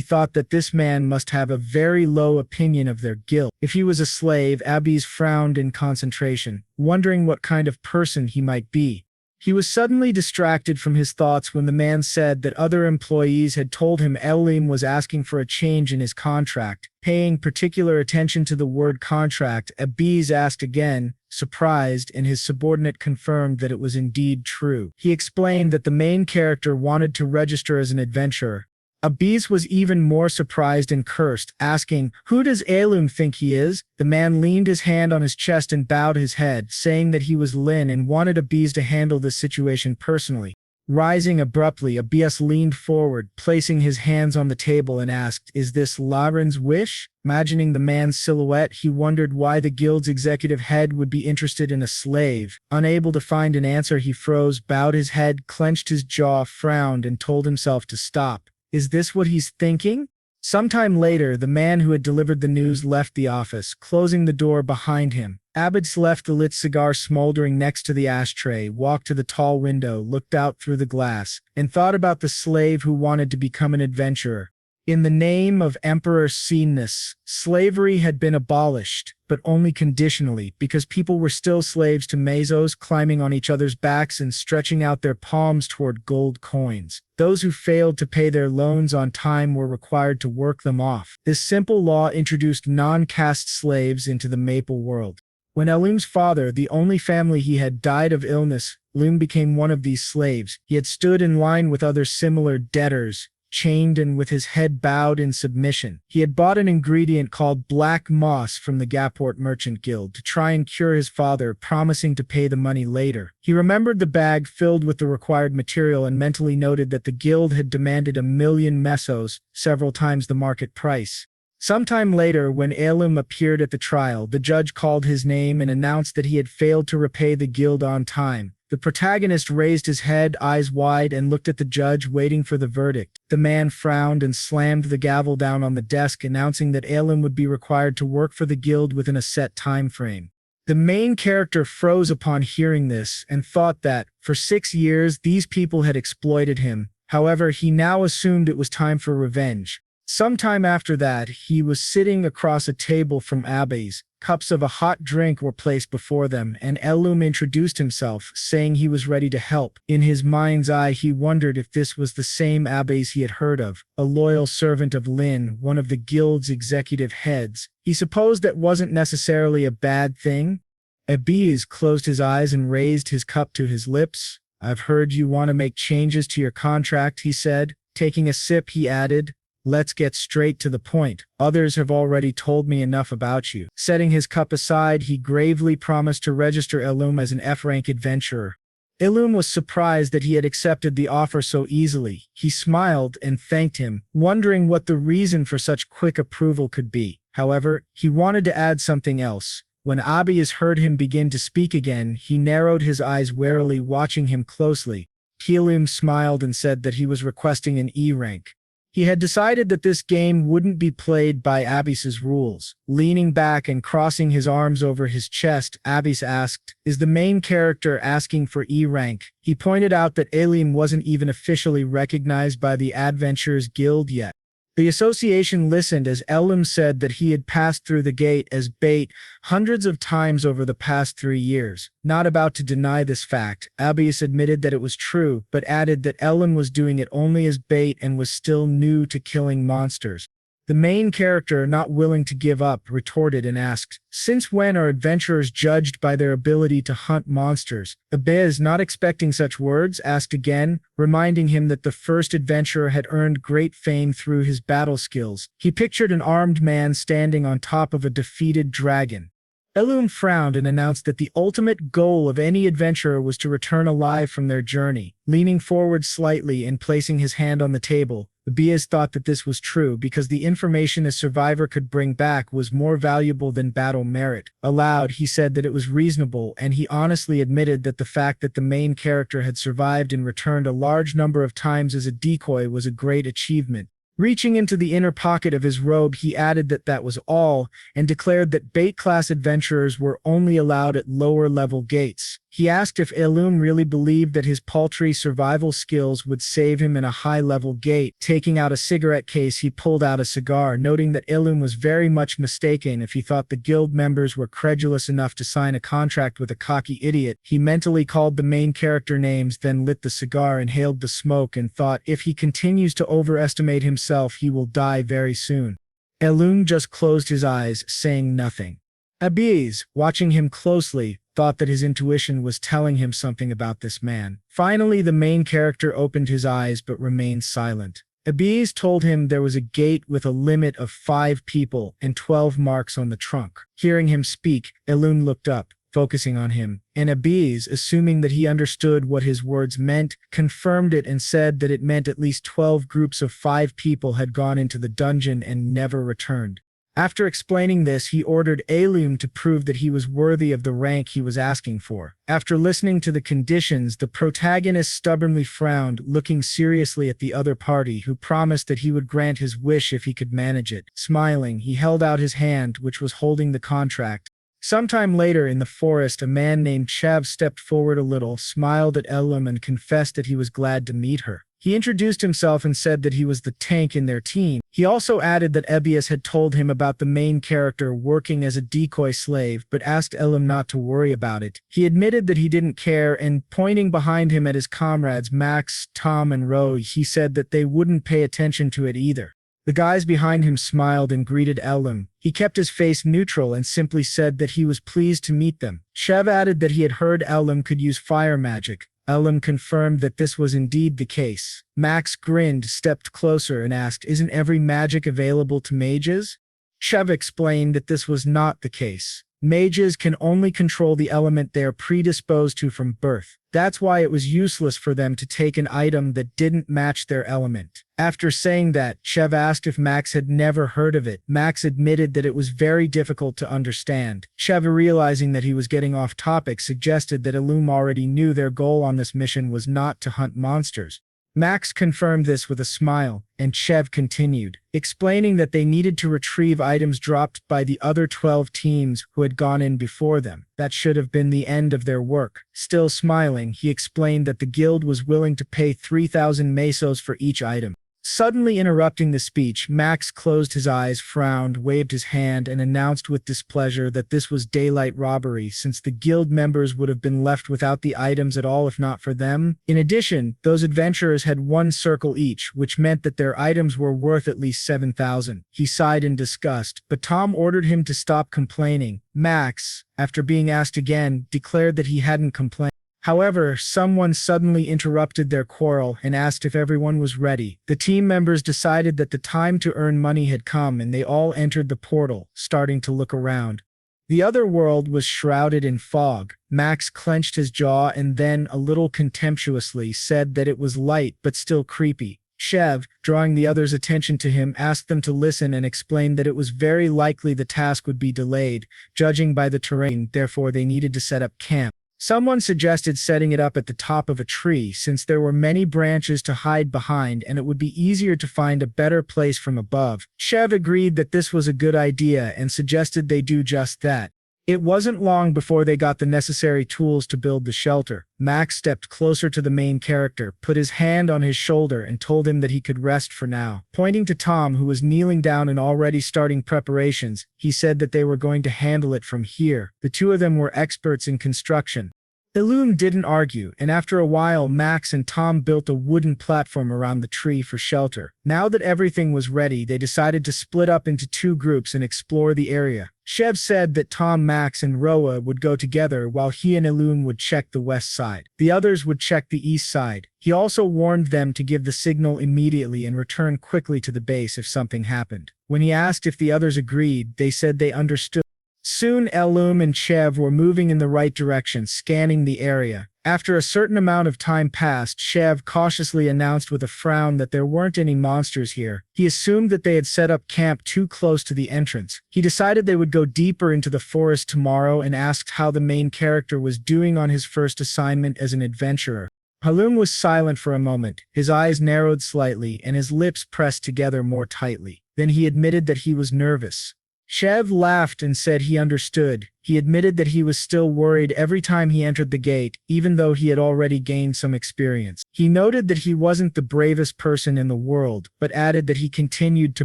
Speaker 1: thought that this man must have a very low opinion of their guild. If he was a slave, Abbés frowned in concentration, wondering what kind of person he might be. He was suddenly distracted from his thoughts when the man said that other employees had told him Elpam was asking for a change in his contract. Paying particular attention to the word contract, Abbés asked again, surprised, and his subordinate confirmed that it was indeed true. He explained that the main character wanted to register as an adventurer. Abbés was even more surprised and cursed, asking, "Who does Elpam think he is?" The man leaned his hand on his chest and bowed his head, saying that he was Lin and wanted Abbés to handle this situation personally. Rising abruptly, Abbés leaned forward, placing his hands on the table and asked, "Is this Lauren's wish?" Imagining the man's silhouette, he wondered why the guild's executive head would be interested in a slave. Unable to find an answer, he froze, bowed his head, clenched his jaw, frowned, and told himself to stop. Is this what he's thinking? Sometime later, the man who had delivered the news left the office, closing the door behind him. Abbés left the lit cigar smoldering next to the ashtray, walked to the tall window, looked out through the glass, and thought about the slave who wanted to become an adventurer. In the name of Emperor Seenness, slavery had been abolished, but only conditionally, because people were still slaves to Mezos, climbing on each other's backs and stretching out their palms toward gold coins. Those who failed to pay their loans on time were required to work them off. This simple law introduced non-caste slaves into the Maple world. When Elpam's father, the only family he had, died of illness, Elpam became one of these slaves. He had stood in line with other similar debtors, chained and with his head bowed in submission. He had bought an ingredient called black moss from the Gaport Merchant Guild to try and cure his father, promising to pay the money later. He remembered the bag filled with the required material and mentally noted that the guild had demanded 1,000,000 mesos, several times the market price. Sometime later, when Elpam appeared at the trial, the judge called his name and announced that he had failed to repay the guild on time. The protagonist raised his head, eyes wide, and looked at the judge, waiting for the verdict. The man frowned and slammed the gavel down on the desk, announcing that Elpam would be required to work for the guild within a set time frame. The main character froze upon hearing this and thought that, for 6 years, these people had exploited him. However, he now assumed it was time for revenge. Sometime after that, he was sitting across a table from Abbés. Cups of a hot drink were placed before them, and Elpam introduced himself, saying he was ready to help. In his mind's eye, he wondered if this was the same Abbés he had heard of, a loyal servant of Lin, one of the guild's executive heads. He supposed that wasn't necessarily a bad thing. Abbés closed his eyes and raised his cup to his lips. "I've heard you want to make changes to your contract," he said. Taking a sip, he added, "Let's get straight to the point. Others have already told me enough about you." Setting his cup aside, he gravely promised to register Elpam as an F-rank adventurer. Elpam was surprised that he had accepted the offer so easily. He smiled and thanked him, wondering what the reason for such quick approval could be. However, he wanted to add something else. When Abbés heard him begin to speak again, he narrowed his eyes warily, watching him closely. Elpam smiled and said that he was requesting an E rank. He had decided that this game wouldn't be played by Abbés's rules. Leaning back and crossing his arms over his chest, Abbés asked, "Is the main character asking for E rank?" He pointed out that Elpam wasn't even officially recognized by the Adventurers Guild yet. The association listened as Elpam said that he had passed through the gate as bait hundreds of times over the past 3 years. Not about to deny this fact, Abius admitted that it was true, but added that Elpam was doing it only as bait and was still new to killing monsters. The main character, not willing to give up, retorted and asked, "Since when are adventurers judged by their ability to hunt monsters?" Abiz, not expecting such words, asked again, reminding him that the first adventurer had earned great fame through his battle skills. He pictured an armed man standing on top of a defeated dragon. Elpam frowned and announced that the ultimate goal of any adventurer was to return alive from their journey. Leaning forward slightly and placing his hand on the table, Abias thought that this was true because the information a survivor could bring back was more valuable than battle merit. Aloud, he said that it was reasonable, and he honestly admitted that the fact that the main character had survived and returned a large number of times as a decoy was a great achievement. Reaching into the inner pocket of his robe, he added that that was all, and declared that bait-class adventurers were only allowed at lower-level gates. He asked if Elpam really believed that his paltry survival skills would save him in a high-level gate. Taking out a cigarette case, he pulled out a cigar, noting that Elpam was very much mistaken if he thought the guild members were credulous enough to sign a contract with a cocky idiot. He mentally called the main character names, then lit the cigar, inhaled the smoke, and thought if he continues to overestimate himself, he will die very soon. Elpam just closed his eyes, saying nothing. Abiz, watching him closely, thought that his intuition was telling him something about this man. Finally, the main character opened his eyes but remained silent. Abiz told him there was a gate with a limit of 5 people and 12 marks on the trunk. Hearing him speak, Elpam looked up, focusing on him, and Abiz, assuming that he understood what his words meant, confirmed it and said that it meant at least 12 groups of 5 people had gone into the dungeon and never returned. After explaining this, he ordered Elpam to prove that he was worthy of the rank he was asking for. After listening to the conditions, the protagonist stubbornly frowned, looking seriously at the other party, who promised that he would grant his wish if he could manage it. Smiling, he held out his hand, which was holding the contract. Sometime later in the forest, a man named Chev stepped forward a little, smiled at Elpam, and confessed that he was glad to meet her. He introduced himself and said that he was the tank in their team. He also added that Abias had told him about the main character working as a decoy slave, but asked Elpam not to worry about it. He admitted that he didn't care, and pointing behind him at his comrades Max, Tom, and Ro, he said that they wouldn't pay attention to it either. The guys behind him smiled and greeted Elpam. He kept his face neutral and simply said that he was pleased to meet them. Chev added that he had heard Elpam could use fire magic. Elpam confirmed that this was indeed the case. Max grinned, stepped closer, and asked, "Isn't every magic available to mages?" Chev explained that this was not the case. Mages can only control the element they are predisposed to from birth. That's why it was useless for them to take an item that didn't match their element. After saying that, Chev asked if Max had never heard of it. Max admitted that it was very difficult to understand. Chev, realizing that he was getting off topic, suggested that Elpam already knew their goal on this mission was not to hunt monsters. Max confirmed this with a smile, and Chev continued, explaining that they needed to retrieve items dropped by the other 12 teams who had gone in before them. That should have been the end of their work. Still smiling, he explained that the guild was willing to pay 3,000 mesos for each item. Suddenly interrupting the speech, Max closed his eyes, frowned, waved his hand, and announced with displeasure that this was daylight robbery, since the guild members would have been left without the items at all if not for them. In addition, those adventurers had 1 circle each, which meant that their items were worth at least 7,000. He sighed in disgust, but Tom ordered him to stop complaining. Max, after being asked again, declared that he hadn't complained. However, someone suddenly interrupted their quarrel and asked if everyone was ready. The team members decided that the time to earn money had come, and they all entered the portal, starting to look around. The other world was shrouded in fog. Max clenched his jaw and then, a little contemptuously, said that it was light but still creepy. Chev, drawing the others' attention to him, asked them to listen and explained that it was very likely the task would be delayed, judging by the terrain, therefore they needed to set up camp. Someone suggested setting it up at the top of a tree, since there were many branches to hide behind and it would be easier to find a better place from above. Chev agreed that this was a good idea and suggested they do just that. It wasn't long before they got the necessary tools to build the shelter. Max stepped closer to the main character, put his hand on his shoulder, and told him that he could rest for now. Pointing to Tom, who was kneeling down and already starting preparations, he said that they were going to handle it from here. The two of them were experts in construction. Elpam didn't argue, and after a while Max and Tom built a wooden platform around the tree for shelter. Now that everything was ready, they decided to split up into two groups and explore the area. Chev said that Tom, Max, and Roa would go together while he and Elpam would check the west side. The others would check the east side. He also warned them to give the signal immediately and return quickly to the base if something happened. When he asked if the others agreed, they said they understood. Soon Elpam and Chev were moving in the right direction, scanning the area. After a certain amount of time passed, Chev cautiously announced with a frown that there weren't any monsters here. He assumed that they had set up camp too close to the entrance. He decided they would go deeper into the forest tomorrow and asked how the main character was doing on his first assignment as an adventurer. Elpam was silent for a moment. His eyes narrowed slightly and his lips pressed together more tightly. Then he admitted that he was nervous. Chev laughed and said he understood. He admitted that he was still worried every time he entered the gate, even though he had already gained some experience. He noted that he wasn't the bravest person in the world, but added that he continued to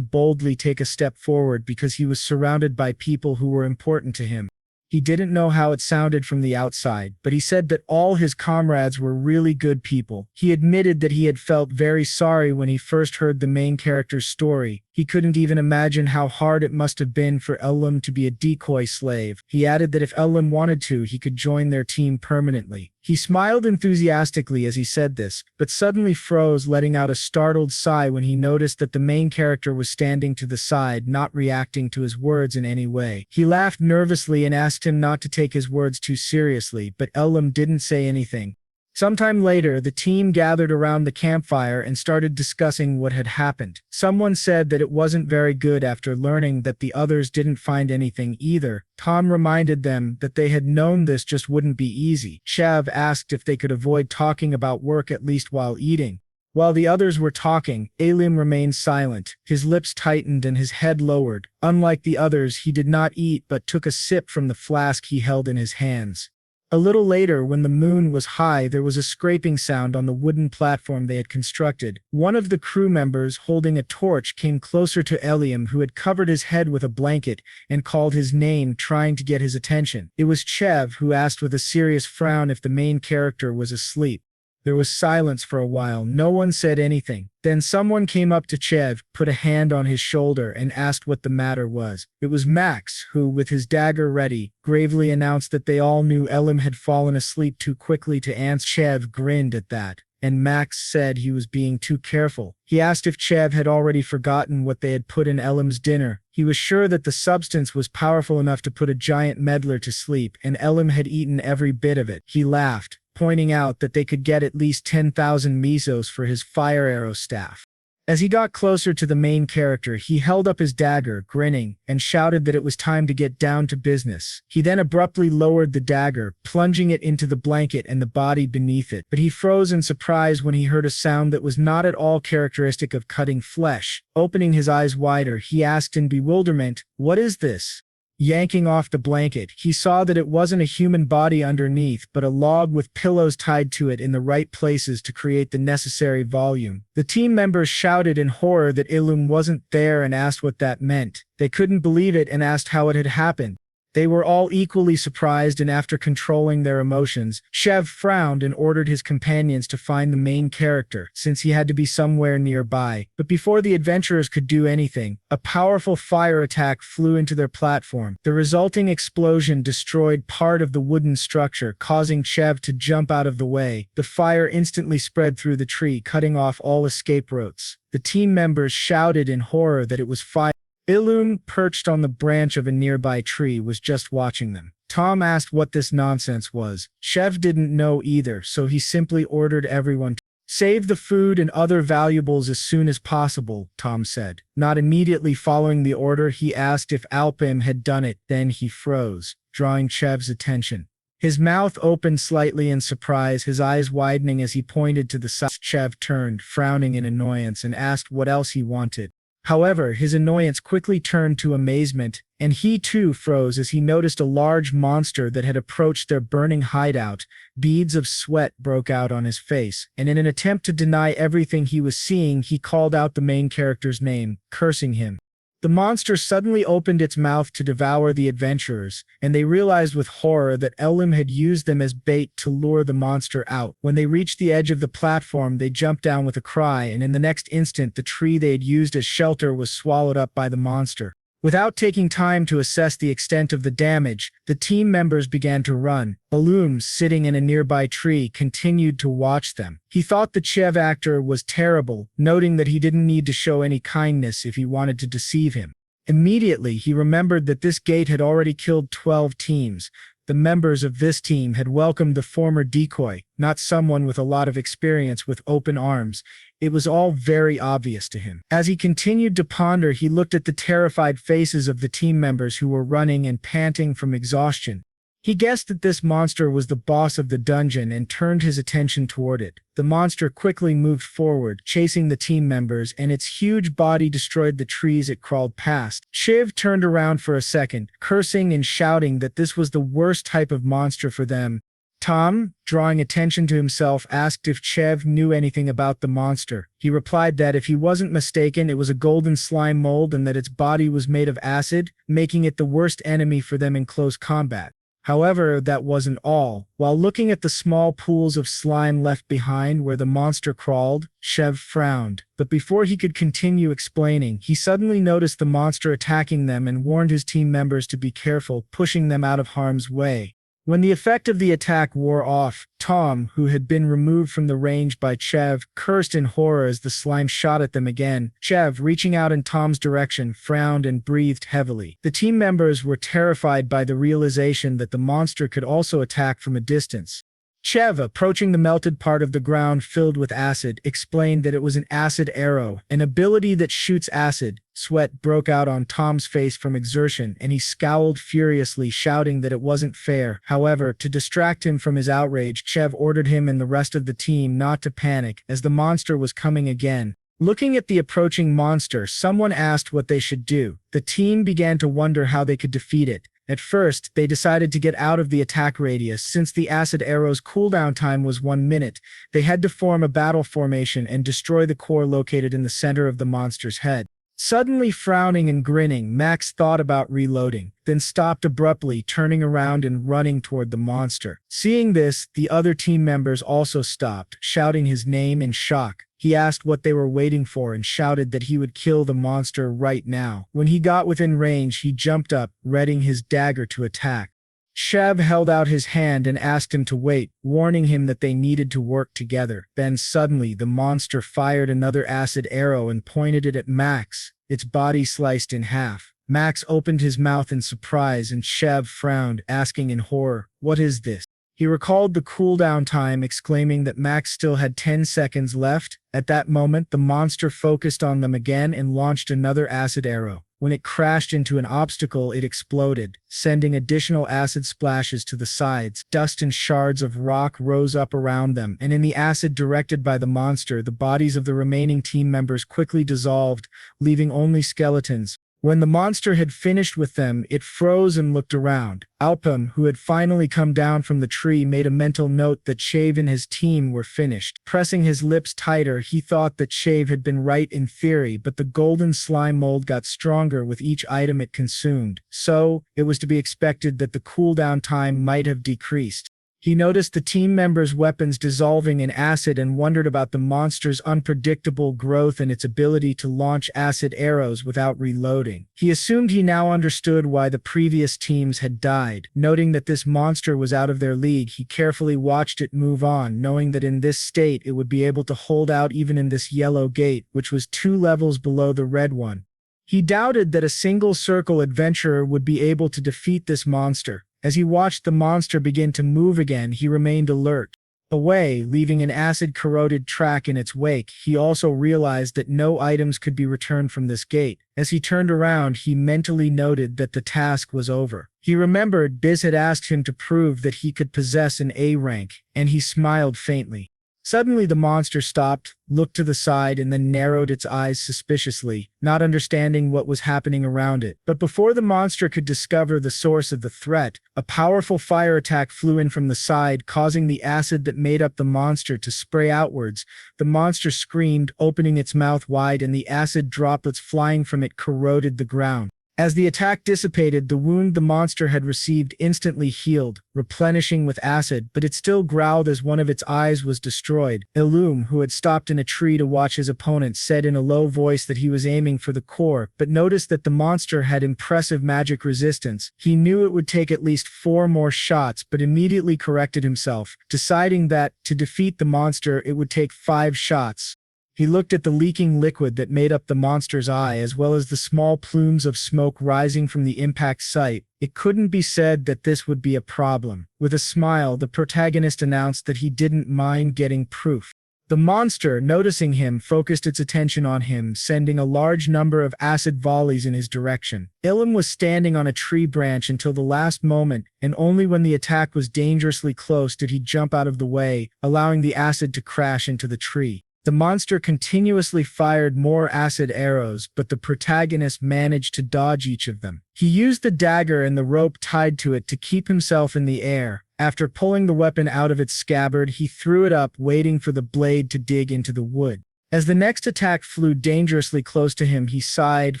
Speaker 1: boldly take a step forward because he was surrounded by people who were important to him. He didn't know how it sounded from the outside, but he said that all his comrades were really good people. He admitted that he had felt very sorry when he first heard the main character's story. He couldn't even imagine how hard it must have been for Elpam to be a decoy slave. He added that if Elpam wanted to, he could join their team permanently. He smiled enthusiastically as he said this, but suddenly froze, letting out a startled sigh when he noticed that the main character was standing to the side, not reacting to his words in any way. He laughed nervously and asked him not to take his words too seriously, but Elpam didn't say anything. Sometime later, the team gathered around the campfire and started discussing what had happened. Someone said that it wasn't very good after learning that the others didn't find anything either. Tom reminded them that they had known this just wouldn't be easy. Chev asked if they could avoid talking about work at least while eating. While the others were talking, Elpam remained silent. His lips tightened and his head lowered. Unlike the others, he did not eat but took a sip from the flask he held in his hands. A little later, when the moon was high, there was a scraping sound on the wooden platform they had constructed. One of the crew members, holding a torch, came closer to Elpam, who had covered his head with a blanket, and called his name, trying to get his attention. It was Chev, who asked with a serious frown if the main character was asleep. There was silence for a while. No one said anything. Then someone came up to Chev, put a hand on his shoulder, and asked what the matter was. It was Max, who, with his dagger ready, gravely announced that they all knew Elpam had fallen asleep too quickly to answer. Chev grinned at that, and Max said he was being too careful. He asked if Chev had already forgotten what they had put in Elpam's dinner. He was sure that the substance was powerful enough to put a giant meddler to sleep, and Elpam had eaten every bit of it. He laughed, pointing out that they could get at least 10,000 mesos for his fire arrow staff. As he got closer to the main character, he held up his dagger, grinning, and shouted that it was time to get down to business. He then abruptly lowered the dagger, plunging it into the blanket and the body beneath it. But he froze in surprise when he heard a sound that was not at all characteristic of cutting flesh. Opening his eyes wider, he asked in bewilderment, "What is this?" Yanking off the blanket, he saw that it wasn't a human body underneath, but a log with pillows tied to it in the right places to create the necessary volume. The team members shouted in horror that Elpam wasn't there and asked what that meant. They couldn't believe it and asked how it had happened. They were all equally surprised, and after controlling their emotions, Chev frowned and ordered his companions to find the main character, since he had to be somewhere nearby. But before the adventurers could do anything, a powerful fire attack flew into their platform. The resulting explosion destroyed part of the wooden structure, causing Chev to jump out of the way. The fire instantly spread through the tree, cutting off all escape routes. The team members shouted in horror that it was fire. Elpam, perched on the branch of a nearby tree, was just watching them. Tom asked what this nonsense was. Chev didn't know either, so he simply ordered everyone to save the food and other valuables as soon as possible, Tom said. Not immediately following the order, he asked if Elpam had done it. Then he froze, drawing Chev's attention. His mouth opened slightly in surprise, his eyes widening as he pointed to the side. Chev turned, frowning in annoyance, and asked what else he wanted. However, his annoyance quickly turned to amazement. And he too froze as he noticed a large monster that had approached their burning hideout. Beads of sweat broke out on his face, and in an attempt to deny everything he was seeing, he called out the main character's name, cursing him. The monster suddenly opened its mouth to devour the adventurers, and they realized with horror that Elpam had used them as bait to lure the monster out. When they reached the edge of the platform, they jumped down with a cry, and in the next instant, the tree they had used as shelter was swallowed up by the monster. Without taking time to assess the extent of the damage, the team members began to run. Elpam, sitting in a nearby tree, continued to watch them. He thought the Chev actor was terrible, noting that he didn't need to show any kindness if he wanted to deceive him. Immediately, he remembered that this gate had already killed 12 teams. The members of this team had welcomed the former decoy, not someone with a lot of experience, with open arms. It was all very obvious to him. As he continued to ponder, he looked at the terrified faces of the team members who were running and panting from exhaustion. He guessed that this monster was the boss of the dungeon and turned his attention toward it. The monster quickly moved forward, chasing the team members, and its huge body destroyed the trees it crawled past. Shiv turned around for a second, cursing and shouting that this was the worst type of monster for them. Tom, drawing attention to himself, asked if Chev knew anything about the monster. He replied that if he wasn't mistaken, it was a golden slime mold and that its body was made of acid, making it the worst enemy for them in close combat. However, that wasn't all. While looking at the small pools of slime left behind where the monster crawled, Chev frowned. But before he could continue explaining, he suddenly noticed the monster attacking them and warned his team members to be careful, pushing them out of harm's way. When the effect of the attack wore off, Tom, who had been removed from the range by Chev, cursed in horror as the slime shot at them again. Chev, reaching out in Tom's direction, frowned and breathed heavily. The team members were terrified by the realization that the monster could also attack from a distance. Chev, approaching the melted part of the ground filled with acid, explained that it was an acid arrow, an ability that shoots acid. Sweat broke out on Tom's face from exertion, and he scowled furiously, shouting that it wasn't fair. However, to distract him from his outrage, Chev ordered him and the rest of the team not to panic, as the monster was coming again. Looking at the approaching monster, someone asked what they should do. The team began to wonder how they could defeat it. At first, they decided to get out of the attack radius. Since the acid arrow's cooldown time was 1 minute, they had to form a battle formation and destroy the core located in the center of the monster's head. Suddenly frowning and grinning, Max thought about reloading, then stopped abruptly, turning around and running toward the monster. Seeing this, the other team members also stopped, shouting his name in shock. He asked what they were waiting for and shouted that he would kill the monster right now. When he got within range, he jumped up, readying his dagger to attack. Chev held out his hand and asked him to wait, warning him that they needed to work together. Then suddenly, the monster fired another acid arrow and pointed it at Max, its body sliced in half. Max opened his mouth in surprise and Chev frowned, asking in horror, "What is this?" He recalled the cooldown time, exclaiming that Max still had 10 seconds left. At that moment, the monster focused on them again and launched another acid arrow. When it crashed into an obstacle, it exploded, sending additional acid splashes to the sides. Dust and shards of rock rose up around them, and in the acid directed by the monster, the bodies of the remaining team members quickly dissolved, leaving only skeletons. When the monster had finished with them, it froze and looked around. Elpam, who had finally come down from the tree, made a mental note that Shave and his team were finished. Pressing his lips tighter, he thought that Shave had been right in theory, but the golden slime mold got stronger with each item it consumed. So, it was to be expected that the cooldown time might have decreased. He noticed the team members' weapons dissolving in acid and wondered about the monster's unpredictable growth and its ability to launch acid arrows without reloading. He assumed he now understood why the previous teams had died. Noting that this monster was out of their league, he carefully watched it move on, knowing that in this state it would be able to hold out even in this yellow gate, which was 2 levels below the red one. He doubted that a single circle adventurer would be able to defeat this monster. As he watched the monster begin to move again, he remained alert. Away, leaving an acid-corroded track in its wake, he also realized that no items could be returned from this gate. As he turned around, he mentally noted that the task was over. He remembered Biz had asked him to prove that he could possess an A rank, and he smiled faintly. Suddenly the monster stopped, looked to the side, and then narrowed its eyes suspiciously, not understanding what was happening around it. But before the monster could discover the source of the threat, a powerful fire attack flew in from the side, causing the acid that made up the monster to spray outwards. The monster screamed, opening its mouth wide, and the acid droplets flying from it corroded the ground. As the attack dissipated, the wound the monster had received instantly healed, replenishing with acid, but it still growled as one of its eyes was destroyed. Elpam, who had stopped in a tree to watch his opponent, said in a low voice that he was aiming for the core, but noticed that the monster had impressive magic resistance. He knew it would take at least 4 more shots, but immediately corrected himself, deciding that, to defeat the monster, it would take 5 shots. He looked at the leaking liquid that made up the monster's eye, as well as the small plumes of smoke rising from the impact site. It couldn't be said that this would be a problem. With a smile, the protagonist announced that he didn't mind getting proof. The monster, noticing him, focused its attention on him, sending a large number of acid volleys in his direction. Elpam was standing on a tree branch until the last moment, and only when the attack was dangerously close did he jump out of the way, allowing the acid to crash into the tree. The monster continuously fired more acid arrows, but the protagonist managed to dodge each of them. He used the dagger and the rope tied to it to keep himself in the air. After pulling the weapon out of its scabbard, he threw it up, waiting for the blade to dig into the wood. As the next attack flew dangerously close to him, he sighed,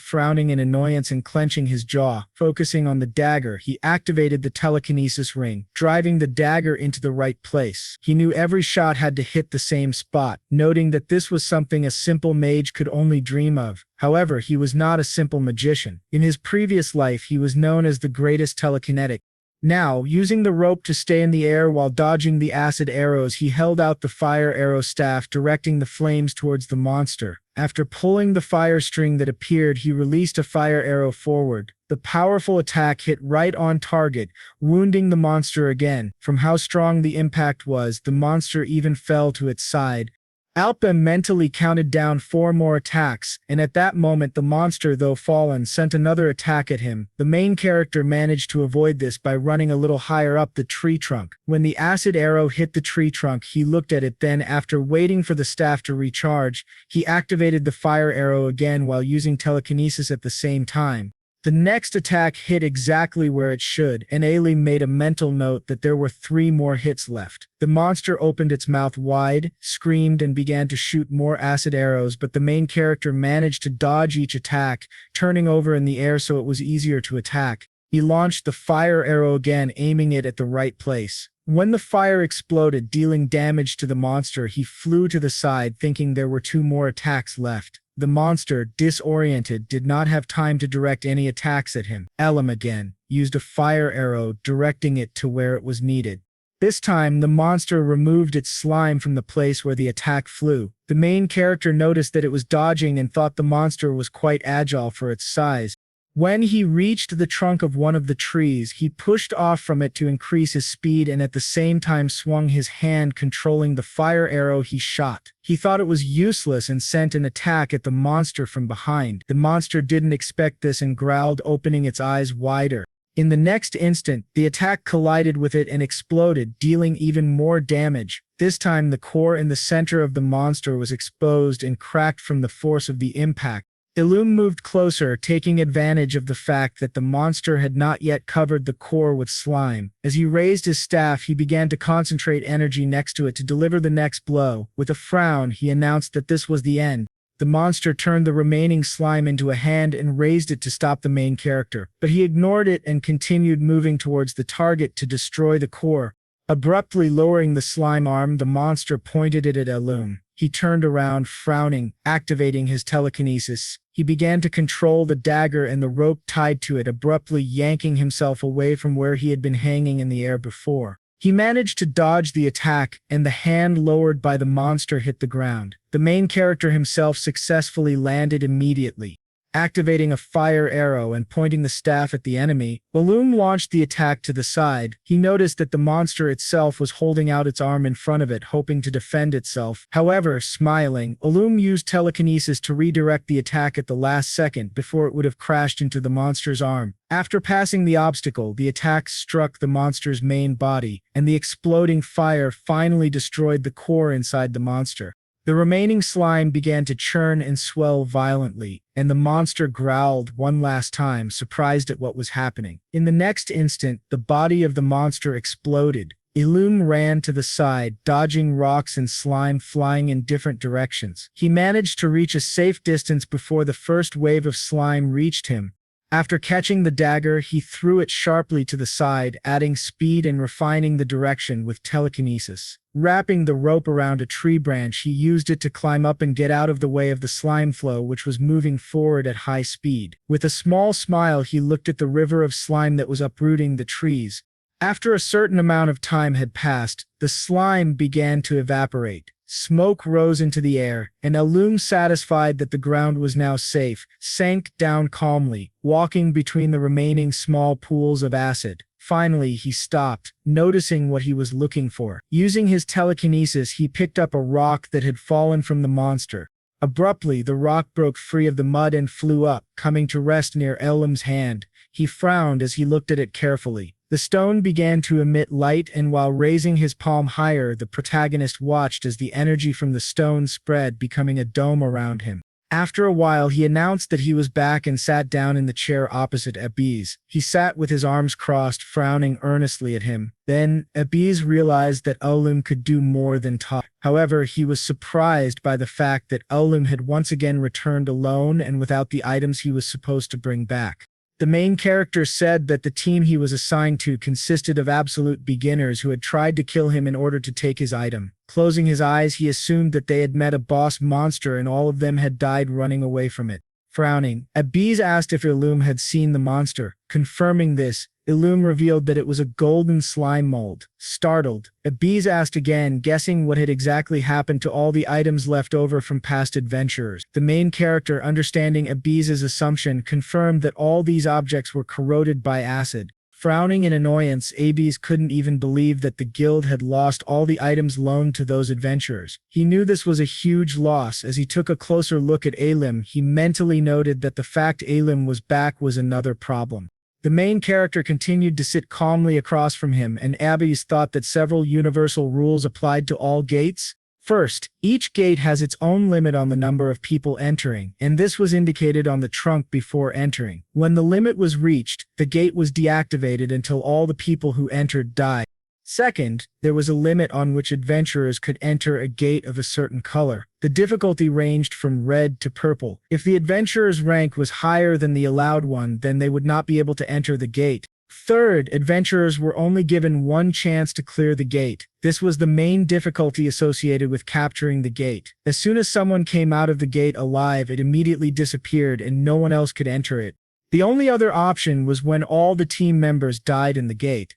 Speaker 1: frowning in annoyance and clenching his jaw. Focusing on the dagger, he activated the telekinesis ring, driving the dagger into the right place. He knew every shot had to hit the same spot, noting that this was something a simple mage could only dream of. However, he was not a simple magician. In his previous life, he was known as the greatest telekinetic. Now, using the rope to stay in the air while dodging the acid arrows, he held out the fire arrow staff, directing the flames towards the monster. After pulling the fire string that appeared, he released a fire arrow forward. The powerful attack hit right on target, wounding the monster again. From how strong the impact was, the monster even fell to its side. Elpam mentally counted down 4 more attacks, and at that moment the monster, though fallen, sent another attack at him. The main character managed to avoid this by running a little higher up the tree trunk. When the acid arrow hit the tree trunk, he looked at it, then, after waiting for the staff to recharge, he activated the fire arrow again while using telekinesis at the same time. The next attack hit exactly where it should, and Elpam made a mental note that there were 3 more hits left. The monster opened its mouth wide, screamed, and began to shoot more acid arrows, but the main character managed to dodge each attack, turning over in the air so it was easier to attack. He launched the fire arrow again, aiming it at the right place. When the fire exploded, dealing damage to the monster, he flew to the side, thinking there were 2 more attacks left. The monster, disoriented, did not have time to direct any attacks at him. Elpam again used a fire arrow, directing it to where it was needed. This time, the monster removed its slime from the place where the attack flew. The main character noticed that it was dodging and thought the monster was quite agile for its size. When he reached the trunk of one of the trees, he pushed off from it to increase his speed and at the same time swung his hand, controlling the fire arrow he shot. He thought it was useless and sent an attack at the monster from behind. The monster didn't expect this and growled, opening its eyes wider. In the next instant, the attack collided with it and exploded, dealing even more damage. This time, the core in the center of the monster was exposed and cracked from the force of the impact. Elpam moved closer, taking advantage of the fact that the monster had not yet covered the core with slime. As he raised his staff, he began to concentrate energy next to it to deliver the next blow. With a frown, he announced that this was the end. The monster turned the remaining slime into a hand and raised it to stop the main character, but he ignored it and continued moving towards the target to destroy the core. Abruptly lowering the slime arm, the monster pointed it at Elpam. He turned around, frowning, activating his telekinesis. He began to control the dagger and the rope tied to it, abruptly yanking himself away from where he had been hanging in the air before. He managed to dodge the attack, and the hand lowered by the monster hit the ground. The main character himself successfully landed immediately. Activating a fire arrow and pointing the staff at the enemy, Elpam launched the attack to the side. He noticed that the monster itself was holding out its arm in front of it, hoping to defend itself. However, smiling, Elpam used telekinesis to redirect the attack at the last second before it would have crashed into the monster's arm. After passing the obstacle, the attack struck the monster's main body, and the exploding fire finally destroyed the core inside the monster. The remaining slime began to churn and swell violently, and the monster growled one last time, surprised at what was happening. In the next instant, the body of the monster exploded. Elpam ran to the side, dodging rocks and slime flying in different directions. He managed to reach a safe distance before the first wave of slime reached him. After catching the dagger, he threw it sharply to the side, adding speed and refining the direction with telekinesis. Wrapping the rope around a tree branch, he used it to climb up and get out of the way of the slime flow, which was moving forward at high speed. With a small smile, he looked at the river of slime that was uprooting the trees. After a certain amount of time had passed, the slime began to evaporate. Smoke rose into the air, and Elpam, satisfied that the ground was now safe, sank down calmly, walking between the remaining small pools of acid. Finally, he stopped, noticing what he was looking for. Using his telekinesis, he picked up a rock that had fallen from the monster. Abruptly, the rock broke free of the mud and flew up, coming to rest near Elpam's hand. He frowned as he looked at it carefully. The stone began to emit light, and while raising his palm higher, the protagonist watched as the energy from the stone spread, becoming a dome around him. After a while, he announced that he was back and sat down in the chair opposite Abiz. He sat with his arms crossed, frowning earnestly at him. Then, Abiz realized that Elpam could do more than talk. However, he was surprised by the fact that Elpam had once again returned alone and without the items he was supposed to bring back. The main character said that the team he was assigned to consisted of absolute beginners who had tried to kill him in order to take his item. Closing his eyes, he assumed that they had met a boss monster and all of them had died running away from it. Frowning, Abiz asked if Elpam had seen the monster. Confirming this, Elpam revealed that it was a golden slime mold. Startled, Abiz asked again, guessing what had exactly happened to all the items left over from past adventurers. The main character, understanding Abiz's assumption, confirmed that all these objects were corroded by acid. Frowning in annoyance, Abiz couldn't even believe that the guild had lost all the items loaned to those adventurers. He knew this was a huge loss. As he took a closer look at Elpam, he mentally noted that the fact Elpam was back was another problem. The main character continued to sit calmly across from him, and Abiz thought that several universal rules applied to all gates. First, each gate has its own limit on the number of people entering, and this was indicated on the trunk before entering. When the limit was reached, the gate was deactivated until all the people who entered died. Second, there was a limit on which adventurers could enter a gate of a certain color. The difficulty ranged from red to purple. If the adventurer's rank was higher than the allowed one, then they would not be able to enter the gate. Third, adventurers were only given one chance to clear the gate. This was the main difficulty associated with capturing the gate. As soon as someone came out of the gate alive, it immediately disappeared and no one else could enter it. The only other option was when all the team members died in the gate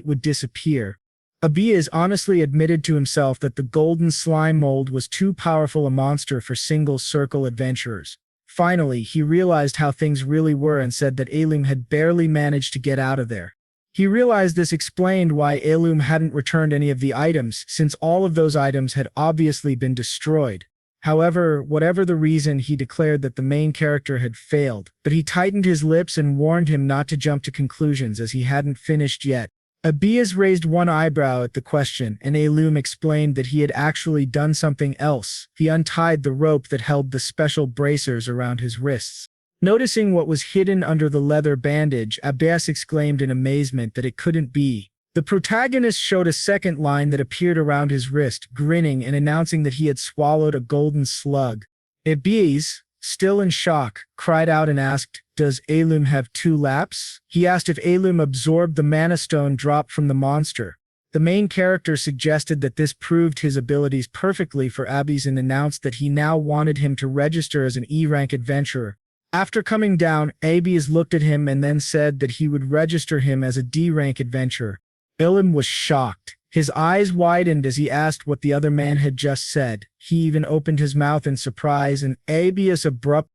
Speaker 1: would disappear. Abiz honestly admitted to himself that the golden slime mold was too powerful a monster for single circle adventurers. Finally, he realized how things really were and said that Elpam had barely managed to get out of there. He realized this explained why Elpam hadn't returned any of the items, since all of those items had obviously been destroyed. However, whatever the reason, he declared that the main character had failed, but he tightened his lips and warned him not to jump to conclusions as he hadn't finished yet. Abiz raised one eyebrow at the question, and Elpam explained that he had actually done something else. He untied the rope that held the special bracers around his wrists. Noticing what was hidden under the leather bandage, Abiz exclaimed in amazement that it couldn't be. The protagonist showed a second line that appeared around his wrist, grinning and announcing that he had swallowed a golden slug. Abiz, still in shock, cried out and asked, "Does Elpam have two laps?" He asked if Elpam absorbed the mana stone dropped from the monster. The main character suggested that this proved his abilities perfectly for Abiz and announced that he now wanted him to register as an E-rank adventurer. After coming down, Abiz looked at him and then said that he would register him as a D-rank adventurer. Elpam was shocked. His eyes widened as he asked what the other man had just said. He even opened his mouth in surprise, and Abiz abruptly